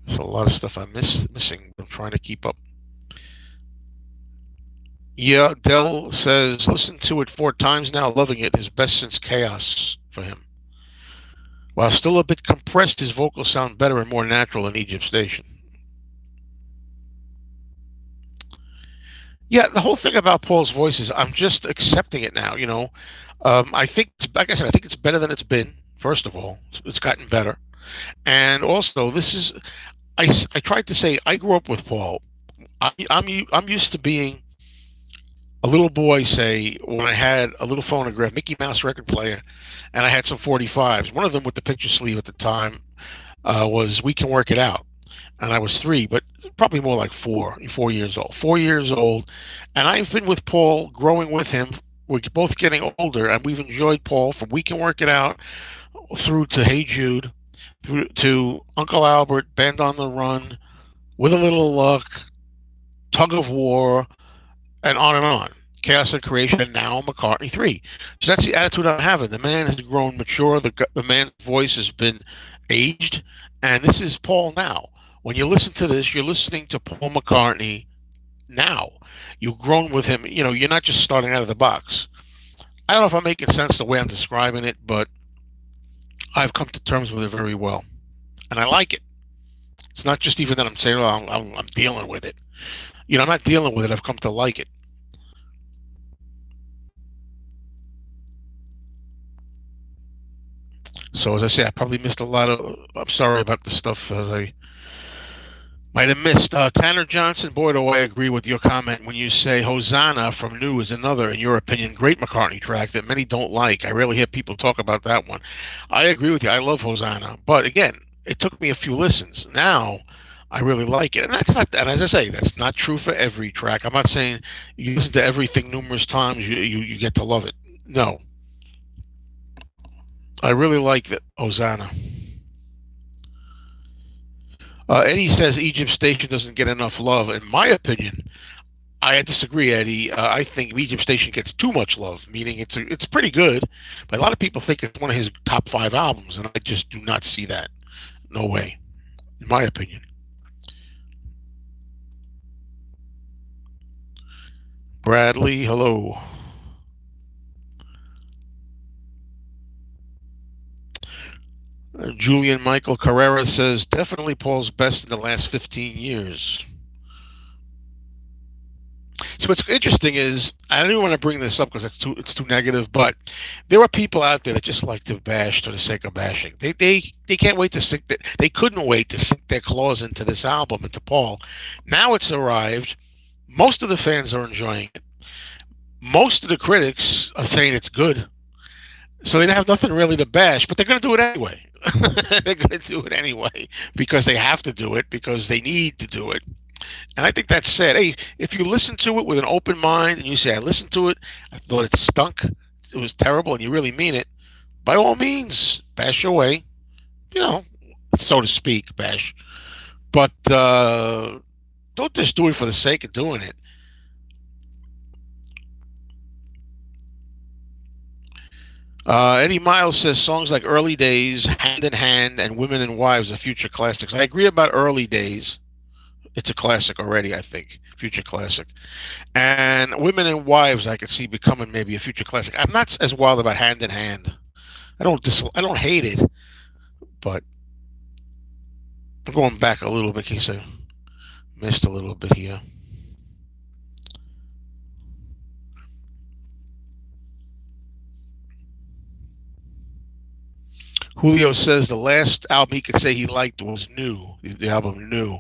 There's a lot of stuff I'm missing. I'm trying to keep up. Yeah, Dell says, listen to it 4 times now, loving it. His best since Chaos for him. While still a bit compressed, his vocals sound better and more natural than Egypt Station. Yeah, the whole thing about Paul's voice is I'm just accepting it now. I think, like I said, I think it's better than it's been. First of all, it's gotten better, and also this is. I tried to say I grew up with Paul. I'm used to being a little boy, say, when I had a little phonograph, Mickey Mouse record player, and I had some 45s. One of them with the picture sleeve at the time was "We Can Work It Out," and I was 3, but probably more like 4 years old. 4 years old, and I've been with Paul, growing with him. We're both getting older, and we've enjoyed Paul from "We Can Work It Out" through to "Hey Jude," through to "Uncle Albert," "Band on the Run," "With a Little Luck," "Tug of War," and on and on. Chaos and Creation, and now McCartney 3. So that's the attitude I'm having. The man has grown mature. The man's voice has been aged, and this is Paul now. When you listen to this, you're listening to Paul McCartney now. You've grown with him. You're not just starting out of the box. I don't know if I'm making sense the way I'm describing it, but I've come to terms with it very well, and I like it. It's not just even that I'm saying, well, I'm dealing with it. I'm not dealing with it. I've come to like it. So as I say, I probably missed a lot of. I'm sorry about the stuff that I might have missed. Tanner Johnson, boy, do I agree with your comment when you say Hosanna from New is another, in your opinion, great McCartney track that many don't like. I rarely hear people talk about that one. I agree with you. I love Hosanna, but again, it took me a few listens. Now I really like it, and that's not. And as I say, that's not true for every track. I'm not saying you listen to everything numerous times, you get to love it. No, I really like that Hosanna. Eddie says Egypt Station doesn't get enough love. In my opinion, I disagree, Eddie. I think Egypt Station gets too much love, meaning it's pretty good, but a lot of people think it's one of his top 5 albums, and I just do not see that. No way, in my opinion. Bradley, hello. Julian Michael Carrera says definitely Paul's best in the last 15 years. So what's interesting is I don't even want to bring this up because it's too negative, but there are people out there that just like to bash for the sake of bashing. They can't wait to sink that they couldn't wait to sink their claws into this album, into Paul. Now it's arrived. Most of the fans are enjoying it. Most of the critics are saying it's good. So they have nothing really to bash, but they're going to do it anyway. They're going to do it anyway because they have to do it because they need to do it. And I think that's sad. Hey, if you listen to it with an open mind and you say, I listened to it, I thought it stunk, it was terrible, and you really mean it, by all means, bash away, you know, so to speak, bash. But don't just do it for the sake of doing it. Eddie Miles says songs like Early Days, Hand in Hand, and Women and Wives are future classics. I agree about Early Days. It's a classic already, I think. Future classic. And Women and Wives, I could see becoming maybe a future classic. I'm not as wild about Hand in Hand. I don't hate it, but I'm going back a little bit in case I missed a little bit here. Julio says the last album he could say he liked was New, the album New.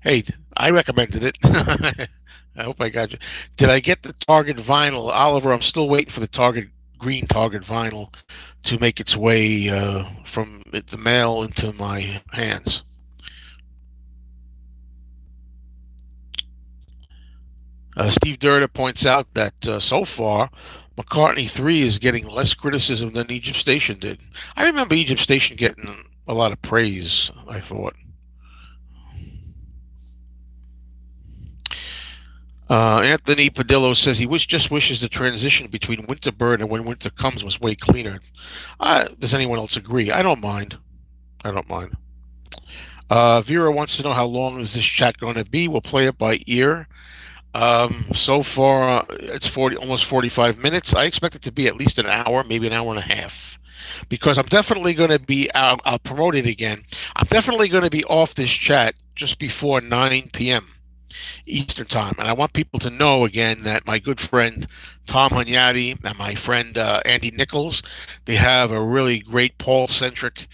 Hey, I recommended it. I hope I got you. Did I get the Target vinyl? Oliver, I'm still waiting for the Target green Target vinyl to make its way from the mail into my hands. Steve Durda points out that so far, McCartney 3 is getting less criticism than Egypt Station did. I remember Egypt Station getting a lot of praise, I thought. Anthony Padillo says he just wishes the transition between Winter Bird and When Winter Comes was way cleaner. Does anyone else agree? I don't mind. I don't mind. Vera wants to know how long is this chat going to be. We'll play it by ear. So far, it's 40, almost 45 minutes. I expect it to be at least an hour, maybe an hour and a half, because I'm definitely going to be. I'll promote it again. I'm definitely going to be off this chat just before 9 p.m. Eastern Time. And I want people to know again that my good friend Tom Hunyadi and my friend Andy Nichols, they have a really great Paul-centric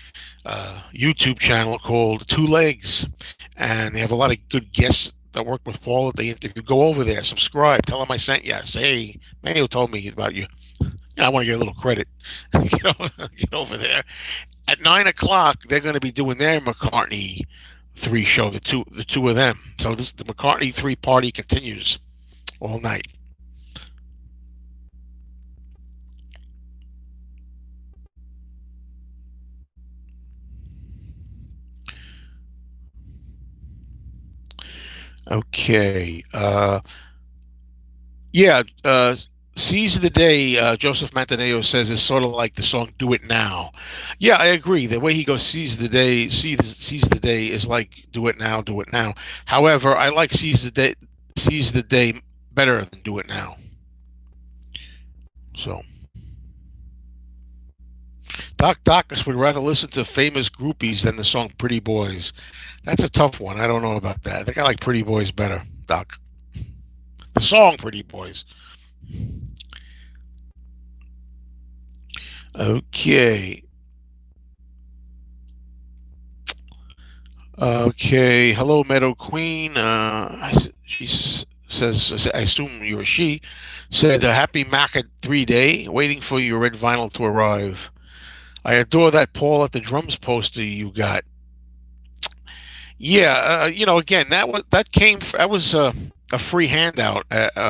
YouTube channel called Two Legs. And they have a lot of good guests that work with Paul that they interview. Go over there, subscribe, tell them I sent you. Say, hey, Mayo told me about you. I want to get a little credit. Get over there. At 9 o'clock, they're going to be doing their McCartney 3 show, the two of them. So the McCartney 3 party continues all night. Okay. Yeah. Seize the Day, Joseph Mantaneo says, is sort of like the song Do It Now. Yeah, I agree. The way he goes, seize the day is like Do It Now, Do It Now. However, I like Seize the Day better than Do It Now. So, Doc Docus would rather listen to Famous Groupies than the song Pretty Boys. That's a tough one. I don't know about that. I think I like Pretty Boys better, Doc. The song Pretty Boys. Okay. Okay. Hello, Meadow Queen. She says, I assume you're she, said, Happy Maca 3 Day, waiting for your red vinyl to arrive. I adore that Paul at the drums poster you got. Yeah, again, that was a free handout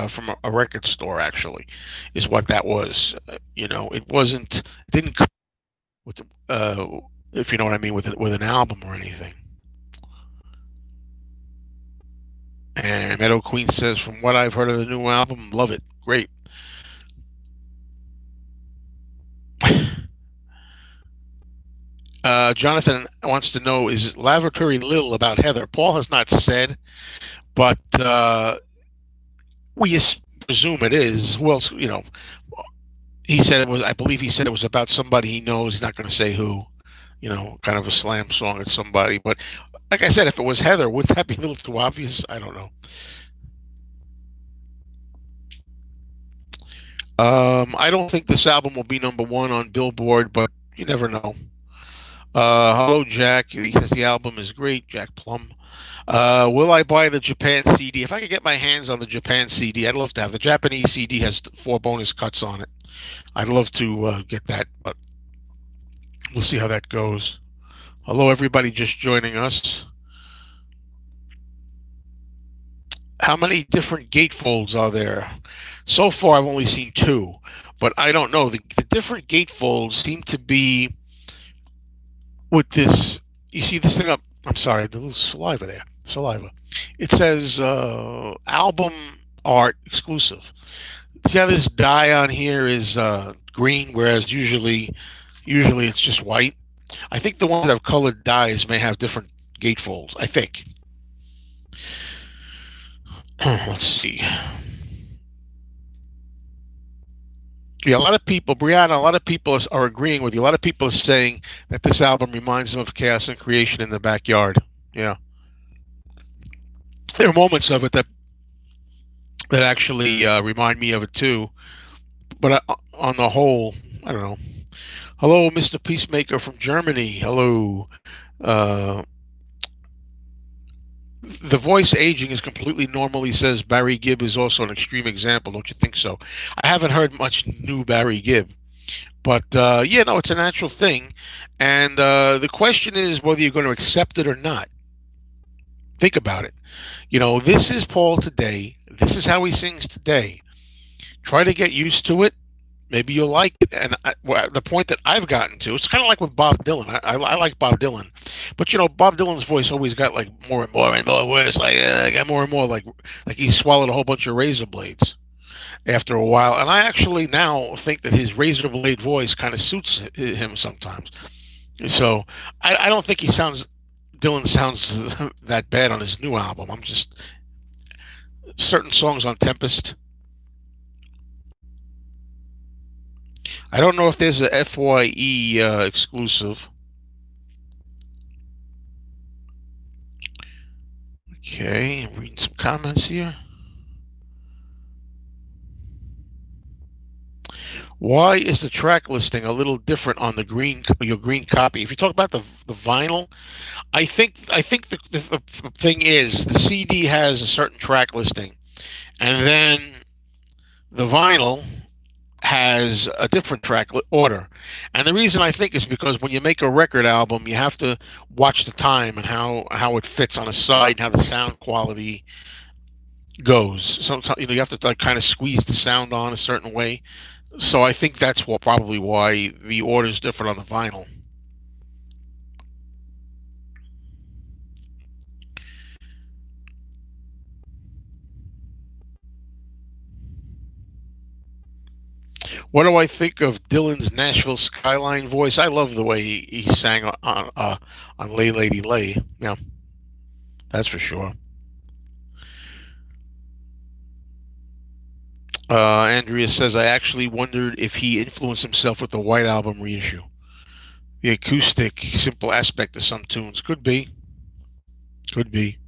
from a record store. Actually, is what that was. It wasn't. It didn't come with if you know what I mean, with an album or anything. And Meadow Queen says, from what I've heard of the new album, love it. Great. Jonathan wants to know, is Lavatory Lil about Heather? Paul has not said, but we presume it is. Who else? He said it was. I believe he said it was about somebody he knows. He's not going to say who. Kind of a slam song at somebody. But like I said, if it was Heather, wouldn't that be a little too obvious? I don't know. I don't think this album will be number one on Billboard, but you never know. Hello, Jack. He says the album is great. Jack Plum. Will I buy the Japan CD? If I could get my hands on the Japan CD, I'd love to have. The Japanese CD has 4 bonus cuts on it. I'd love to get that, but we'll see how that goes. Hello, everybody just joining us. How many different gatefolds are there? So far, I've only seen 2, but I don't know. The different gatefolds seem to be with this. You see this thing up? I'm sorry, the little saliva there. Saliva. It says album art exclusive. See how this dye on here is green, whereas usually it's just white. I think the ones that have colored dyes may have different gatefolds. I think. Let's see. Yeah, a lot of people, Brianna, a lot of people are agreeing with you. A lot of people are saying that this album reminds them of Chaos and Creation in the Backyard. Yeah, there are moments of it that actually remind me of it too. But on the whole, I don't know. Hello, Mr. Peacemaker from Germany. Hello. Uh, the voice aging is completely normal. He says Barry Gibb is also an extreme example. Don't you think so? I haven't heard much new Barry Gibb, but yeah, no, it's a natural thing. And the question is whether you're going to accept it or not. Think about it. This is Paul today. This is how he sings today. Try to get used to it. Maybe you'll like it. And the point that I've gotten to, it's kind of like with Bob Dylan. I like Bob Dylan, but Bob Dylan's voice always got like more and more and more worse. Like got more and more like he swallowed a whole bunch of razor blades after a while. And I actually now think that his razor blade voice kind of suits him sometimes. So I don't think Dylan sounds that bad on his new album. I'm just certain songs on Tempest. I don't know if there's a FYE exclusive. Okay, I'm reading some comments here. Why is the track listing a little different on your green copy? If you talk about the vinyl, I think the thing is the CD has a certain track listing, and then the vinyl has a different track order. And the reason I think is because when you make a record album, you have to watch the time and how it fits on a side and how the sound quality goes. Sometimes you have to like kind of squeeze the sound on a certain way. So I think that's probably why the order is different on the vinyl. What do I think of Dylan's Nashville Skyline voice? I love the way he sang on Lay Lady Lay. Yeah, that's for sure. Andrea says I actually wondered if he influenced himself with the White Album reissue. The acoustic, simple aspect of some tunes could be, could be.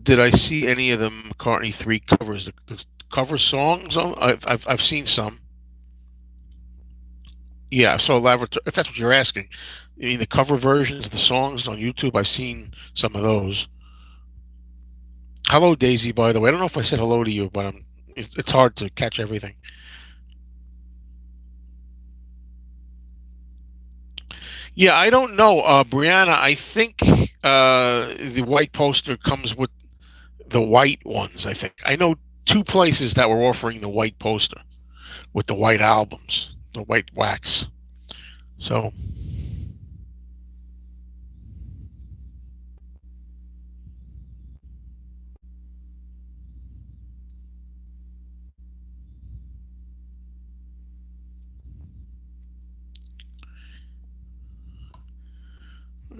Did I see any of the McCartney 3 covers? The cover songs? I've seen some. Yeah, so Laboratory, if that's what you're asking. You mean the cover versions of the songs on YouTube? I've seen some of those. Hello, Daisy, by the way. I don't know if I said hello to you, but it's hard to catch everything. Yeah, I don't know. Brianna, I think the white poster comes with the white ones, I think. I know two places that were offering the white poster with the white albums, the white wax. So,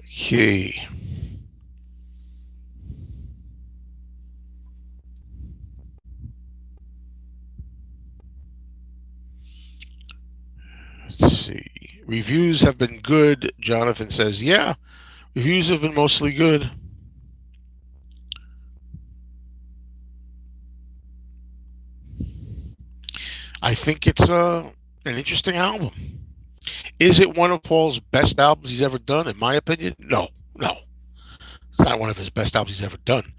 okay. Let's see. Reviews have been good. Jonathan says, yeah, reviews have been mostly good. I think it's an interesting album. Is it one of Paul's best albums he's ever done? In my opinion, no, no. It's not one of his best albums he's ever done.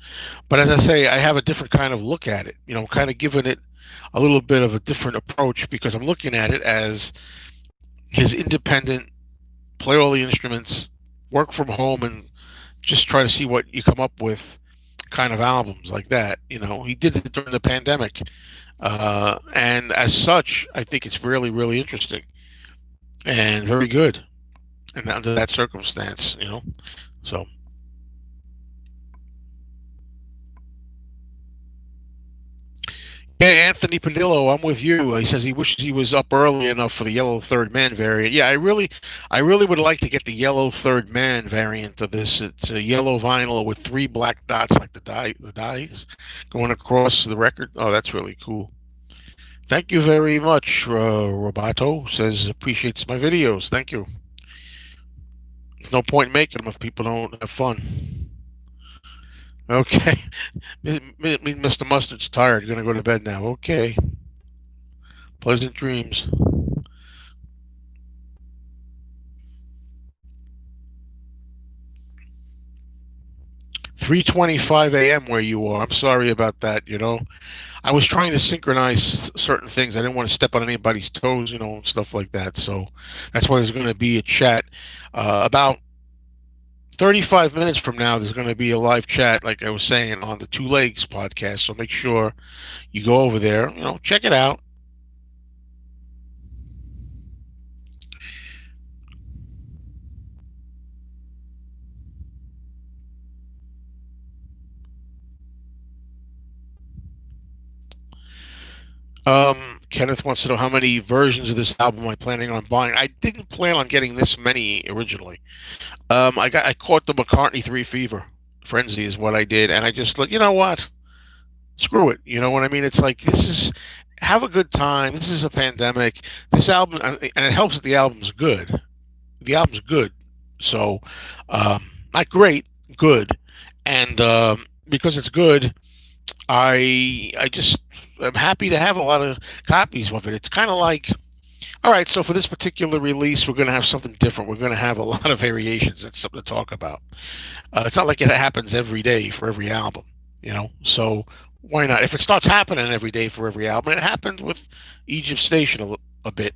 But as I say, I have a different kind of look at it. I'm kind of giving it a little bit of a different approach because I'm looking at it as his independent, play all the instruments, work from home, and just try to see what you come up with kind of albums like that. He did it during the pandemic. And as such, I think it's really, really interesting and very good. And under that circumstance. So, yeah, Anthony Padillo, I'm with you. He says he wishes he was up early enough for the yellow third man variant. Yeah, I really would like to get the yellow third man variant of this. It's a yellow vinyl with three black dots, like the dies going across the record. Oh, that's really cool. Thank you very much, Roboto. Says appreciates my videos. Thank you. There's no point in making them if people don't have fun. Okay. Mr. Mustard's tired. Gonna go to bed now. Okay. Pleasant dreams. 3:25 a.m. where you are. I'm sorry about that. I was trying to synchronize certain things. I didn't want to step on anybody's toes, and stuff like that. So that's why there's going to be a chat. About 35 minutes from now, there's going to be a live chat, like I was saying, on the Two Legs podcast. So make sure you go over there, check it out. Kenneth wants to know how many versions of this album I'm planning on buying. I didn't plan on getting this many originally. I caught the McCartney 3 fever. Frenzy is what I did, and I just look. You know what? Screw it. You know what I mean? It's like this is have a good time. This is a pandemic. This album, and it helps that the album's good. The album's good, so not great, good, and because it's good, I just am happy to have a lot of copies of it. It's kind of like, all right, so for this particular release, we're going to have something different. We're going to have a lot of variations. That's something to talk about. It's not like it happens every day for every album. So why not? If it starts happening every day for every album, it happened with Egypt Station a bit,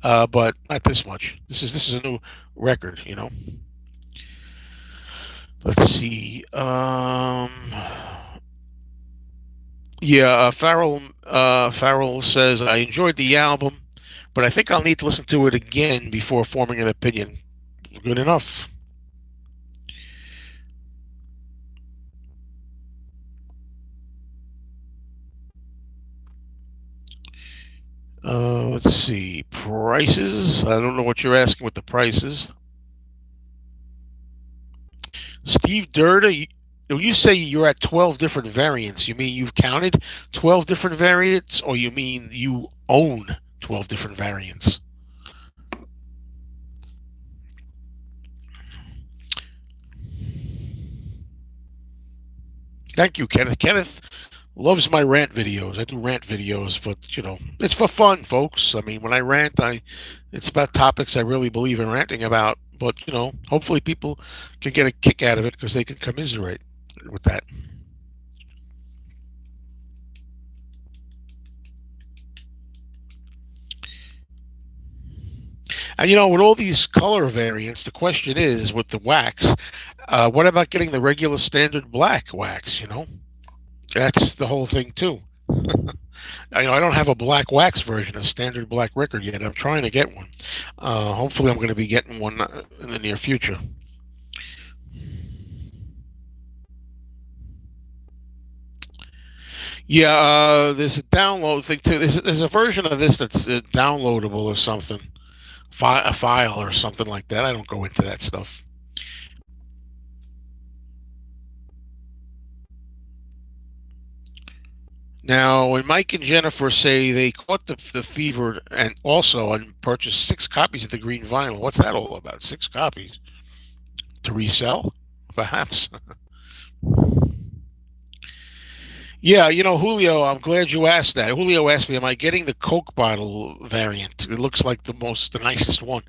but not this much. This is a new record. Let's see. Yeah, Farrell says I enjoyed the album, but I think I'll need to listen to it again before forming an opinion. Good enough. Let's see. Prices. I don't know what you're asking with the prices. Steve Durda, when you say you're at 12 different variants, you mean you've counted 12 different variants, or you mean you own 12 different variants? Thank you, Kenneth. Kenneth loves my rant videos. I do rant videos, but it's for fun, folks. I mean, when I rant, it's about topics I really believe in ranting about. But hopefully people can get a kick out of it because they can commiserate with that. And with all these color variants, the question is with the wax, what about getting the regular standard black wax? That's the whole thing too. I don't have a black wax version, a standard black record yet. I'm trying to get one. Hopefully, I'm going to be getting one in the near future. Yeah, there's a download thing too. There's a version of this that's downloadable or something, a file or something like that. I don't go into that stuff. Now, when Mike and Jennifer say they caught the fever and also and purchased 6 copies of the green vinyl, what's that all about? 6 copies to resell, perhaps. Yeah, Julio, I'm glad you asked that. Julio asked me, "Am I getting the Coke bottle variant? It looks like the nicest one."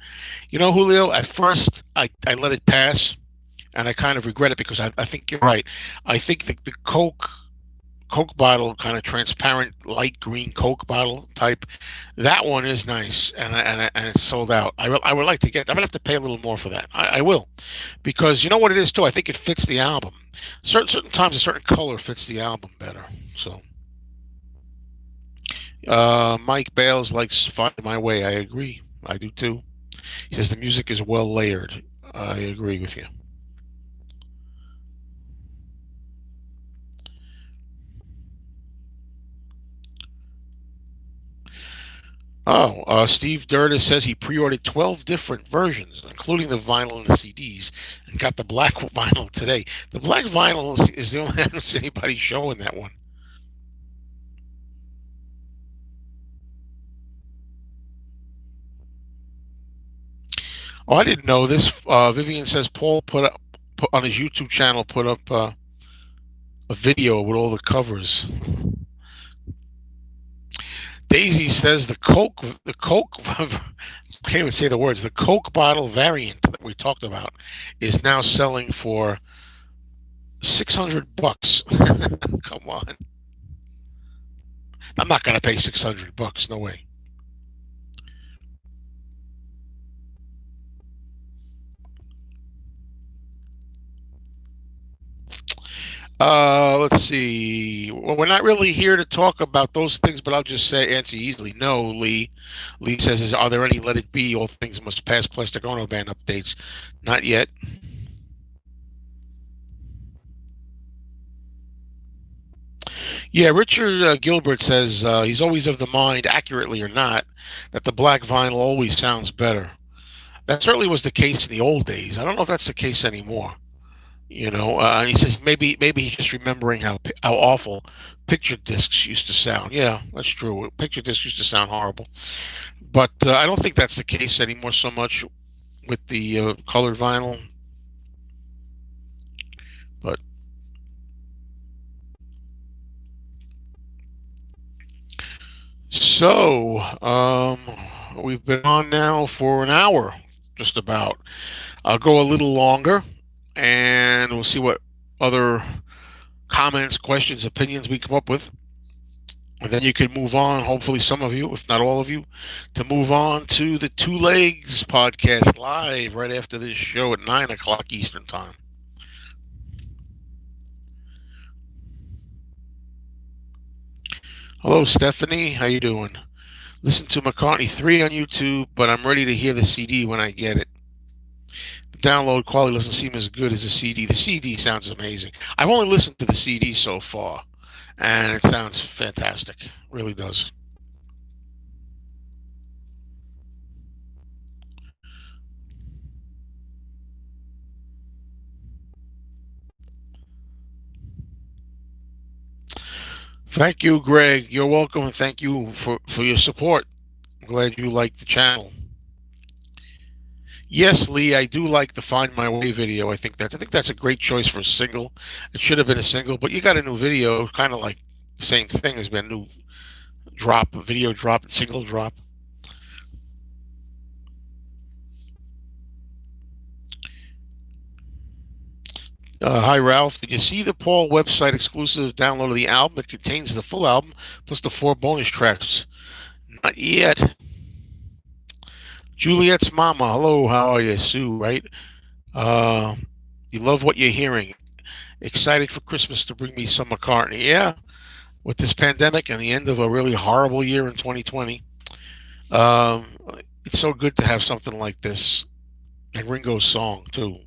Julio, at first I let it pass, and I kind of regret it because I think you're right. I think the Coke bottle, kind of transparent, light green Coke bottle type, that one is nice, and it's sold out. I would like to get. I'm gonna have to pay a little more for that. I will, because you know what it is too. I think it fits the album. Certain times a certain color fits the album better. So, Mike Bales likes "Find My Way." I agree. I do too. He says the music is well layered. I agree with you. Oh, Steve Durda says he pre-ordered 12 different versions, including the vinyl and the CDs, and got the black vinyl today. The black vinyl is the only I don't see anybody showing that one. Oh, I didn't know this. Vivian says Paul put on his YouTube channel, put up a video with all the covers. Daisy says the Coke, can't even say the words. The Coke bottle variant that we talked about is now selling for $600. Come on, I'm not gonna pay $600. No way. Let's see. Well, we're not really here to talk about those things, but I'll just say answer easily. No, Lee. Lee says, "Are there any Let It Be? All things must pass. Plastic Ono Band updates? Not yet." Yeah, Richard Gilbert says he's always of the mind, accurately or not, that the black vinyl always sounds better. That certainly was the case in the old days. I don't know if that's the case anymore. He says maybe he's just remembering how awful picture discs used to sound. Yeah, that's true. Picture discs used to sound horrible, but I don't think that's the case anymore so much with the colored vinyl. But so we've been on now for an hour, just about. I'll go a little longer, and we'll see what other comments, questions, opinions we come up with. And then you can move on, hopefully some of you, if not all of you, to move on to the Two Legs podcast live right after this show at 9 o'clock Eastern Time. Hello, Stephanie. How you doing? Listen to McCartney 3 on YouTube, but I'm ready to hear the CD when I get it. The download quality doesn't seem as good as the CD. The CD sounds amazing. I've only listened to the CD so far, and it sounds fantastic. It really does. Thank you, Greg. You're welcome, and thank you for your support. I'm glad you like the channel. Yes, Lee, I do like the Find My Way video. I think that's a great choice for a single. It should have been a single, but you got a new video, kind of like the same thing has been a new drop, a video drop, and single drop. Hi, Ralph. Did you see the Paul website exclusive download of the album? It contains the full album plus the 4 bonus tracks. Not yet. Juliet's mama. Hello, how are you, Sue? Right? Uh, you love what you're hearing. Excited for Christmas to bring me some McCartney. Yeah, with this pandemic and the end of a really horrible year in 2020, um, it's so good to have something like this. And Ringo's song, too.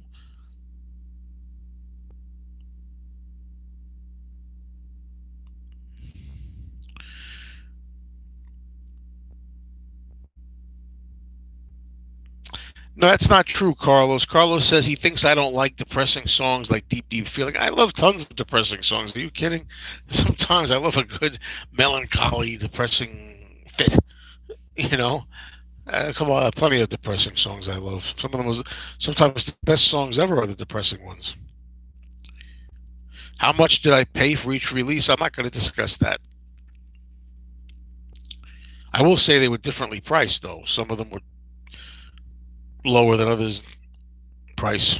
No, that's not true, Carlos. Carlos says he thinks I don't like depressing songs like Deep Deep Feeling. I love tons of depressing songs. Are you kidding? Sometimes I love a good melancholy, depressing fit. You know, come on, plenty of depressing songs I love. Sometimes the best songs ever are the depressing ones. How much did I pay for each release? I'm not going to discuss that. I will say they were differently priced, though. Some of them were lower than others price.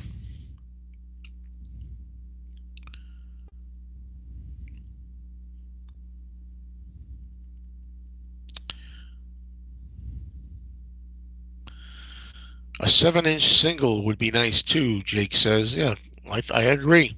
A 7-inch single would be nice too, Jake says. Yeah, I agree.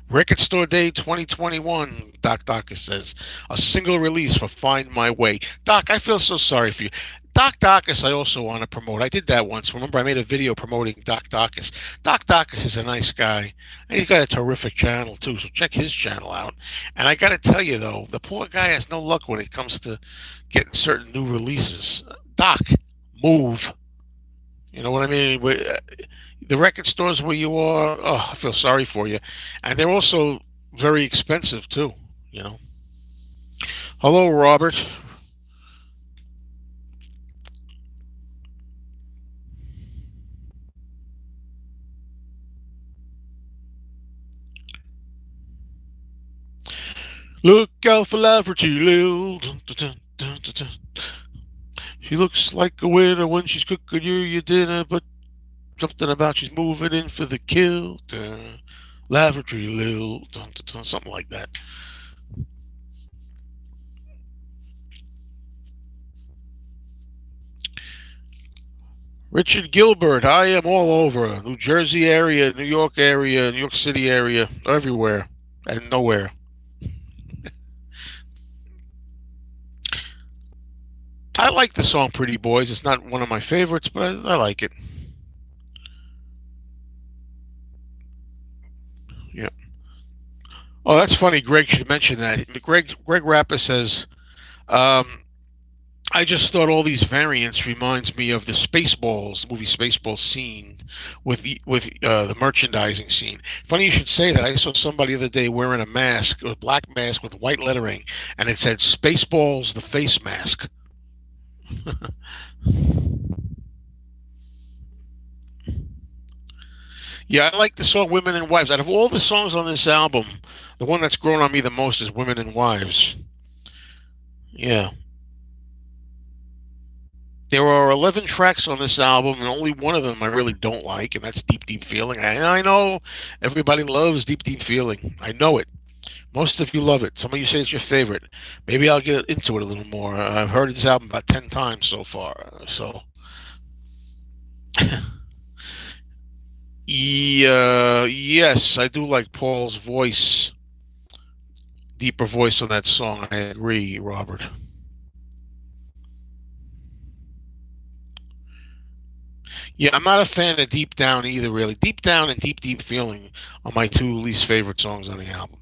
Record Store Day 2021, Doc Docus says. A single release for Find My Way. Doc, I feel so sorry for you. Doc Docus, I also want to promote. I did that once. Remember, I made a video promoting Doc Docus. Doc Docus is a nice guy, and he's got a terrific channel, too, so check his channel out. And I got to tell you, though, the poor guy has no luck when it comes to getting certain new releases. Doc, move. You know what I mean? The record stores where you are, oh, I feel sorry for you. And they're also very expensive, too, you know. Hello, Robert. Look out for Lafferty Lil. Dun, dun, dun, dun, dun, dun. She looks like a winner when she's cooking you your dinner, but something about she's moving in for the kill. Dun. Lavatory Lil. Dun, dun, dun, something like that. Richard Gilbert, I am all over. New Jersey area, New York City area, everywhere and nowhere. I like the song Pretty Boys. It's not one of my favorites, but I like it. Yeah. Oh, that's funny. Greg should mention that. Greg Rappa says, um, I just thought all these variants reminds me of the Spaceballs movie Spaceballs scene with the merchandising scene. Funny you should say that. I saw somebody the other day wearing a mask, a black mask with white lettering, and it said Spaceballs the face mask. Yeah, I like the song Women and Wives. Out of all the songs on this album, the one that's grown on me the most is Women and Wives. Yeah. There are 11 tracks on this album, and only one of them I really don't like, and that's Deep Deep Feeling. And I know everybody loves Deep Deep Feeling. I know it. Most of you love it. Some of you say it's your favorite. Maybe I'll get into it a little more. I've heard this album about 10 times so far. So, yeah, yes, I do like Paul's voice, deeper voice on that song. I agree, Robert. Yeah, I'm not a fan of Deep Down either, really. Deep Down and Deep Deep Feeling are my two least favorite songs on the album.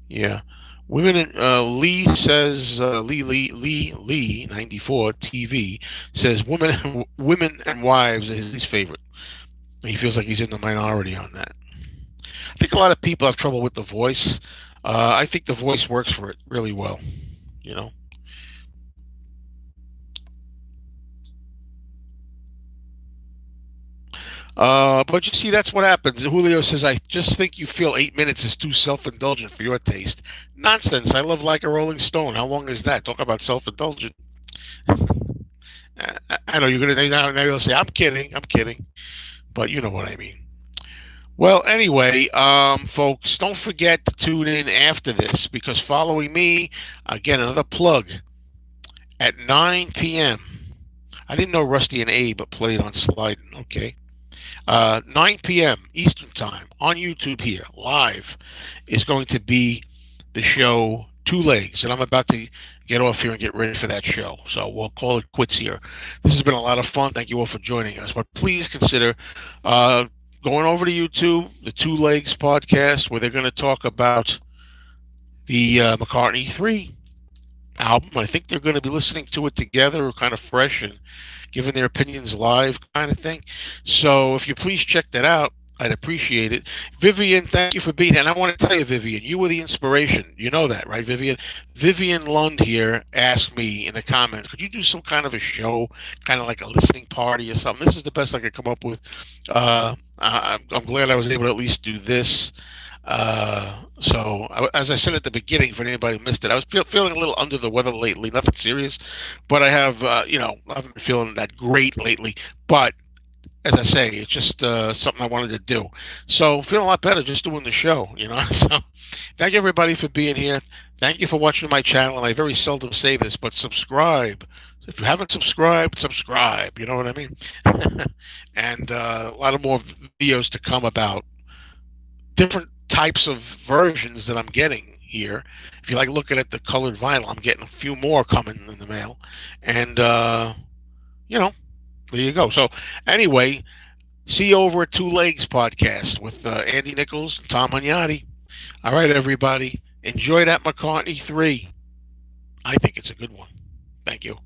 Yeah. Women in, Lee says Lee 94 TV says women and wives are his least favorite. He feels like he's in the minority on that. I think a lot of people have trouble with the voice. I think the voice works for it really well. You know. But you see, that's what happens. Julio says, I just think you feel 8 minutes is too self indulgent for your taste. Nonsense. I love like a Rolling Stone. How long is that? Talk about self indulgent. I know you're going to, now you'll say, I'm kidding. I'm kidding. But you know what I mean. Well, anyway, folks, don't forget to tune in after this because following me, again, another plug at 9 p.m. I didn't know Rusty and Abe played on Sliding. Okay. 9 p.m. Eastern Time on YouTube here, live, is going to be the show Two Legs. And I'm about to get off here and get ready for that show. So we'll call it quits here. This has been a lot of fun. Thank you all for joining us. But please consider uh, going over to YouTube, the Two Legs podcast, where they're going to talk about the McCartney 3 album. I think they're going to be listening to it together, kind of fresh and giving their opinions live, kind of thing. So if you please check that out, I'd appreciate it. Vivian, thank you for being here. And I want to tell you, Vivian, you were the inspiration. You know that, right, Vivian? Vivian Lund here asked me in the comments, could you do some kind of a show, kind of like a listening party or something? This is the best I could come up with. I'm glad I was able to at least do this. As I said at the beginning, for anybody who missed it, I was feeling a little under the weather lately. Nothing serious, but I have, I haven't been feeling that great lately. But as I say, it's just something I wanted to do. So feeling a lot better just doing the show. So thank you everybody for being here. Thank you for watching my channel. And I very seldom say this, but subscribe. If you haven't subscribed, subscribe. You know what I mean? And a lot of more videos to come about different types of versions that I'm getting here. If you like looking at the colored vinyl, I'm getting a few more coming in the mail. And, you know, there you go. So, anyway, see you over at Two Legs Podcast with Andy Nichols and Tom Hunyadi. All right, everybody. Enjoy that McCartney 3. I think it's a good one. Thank you.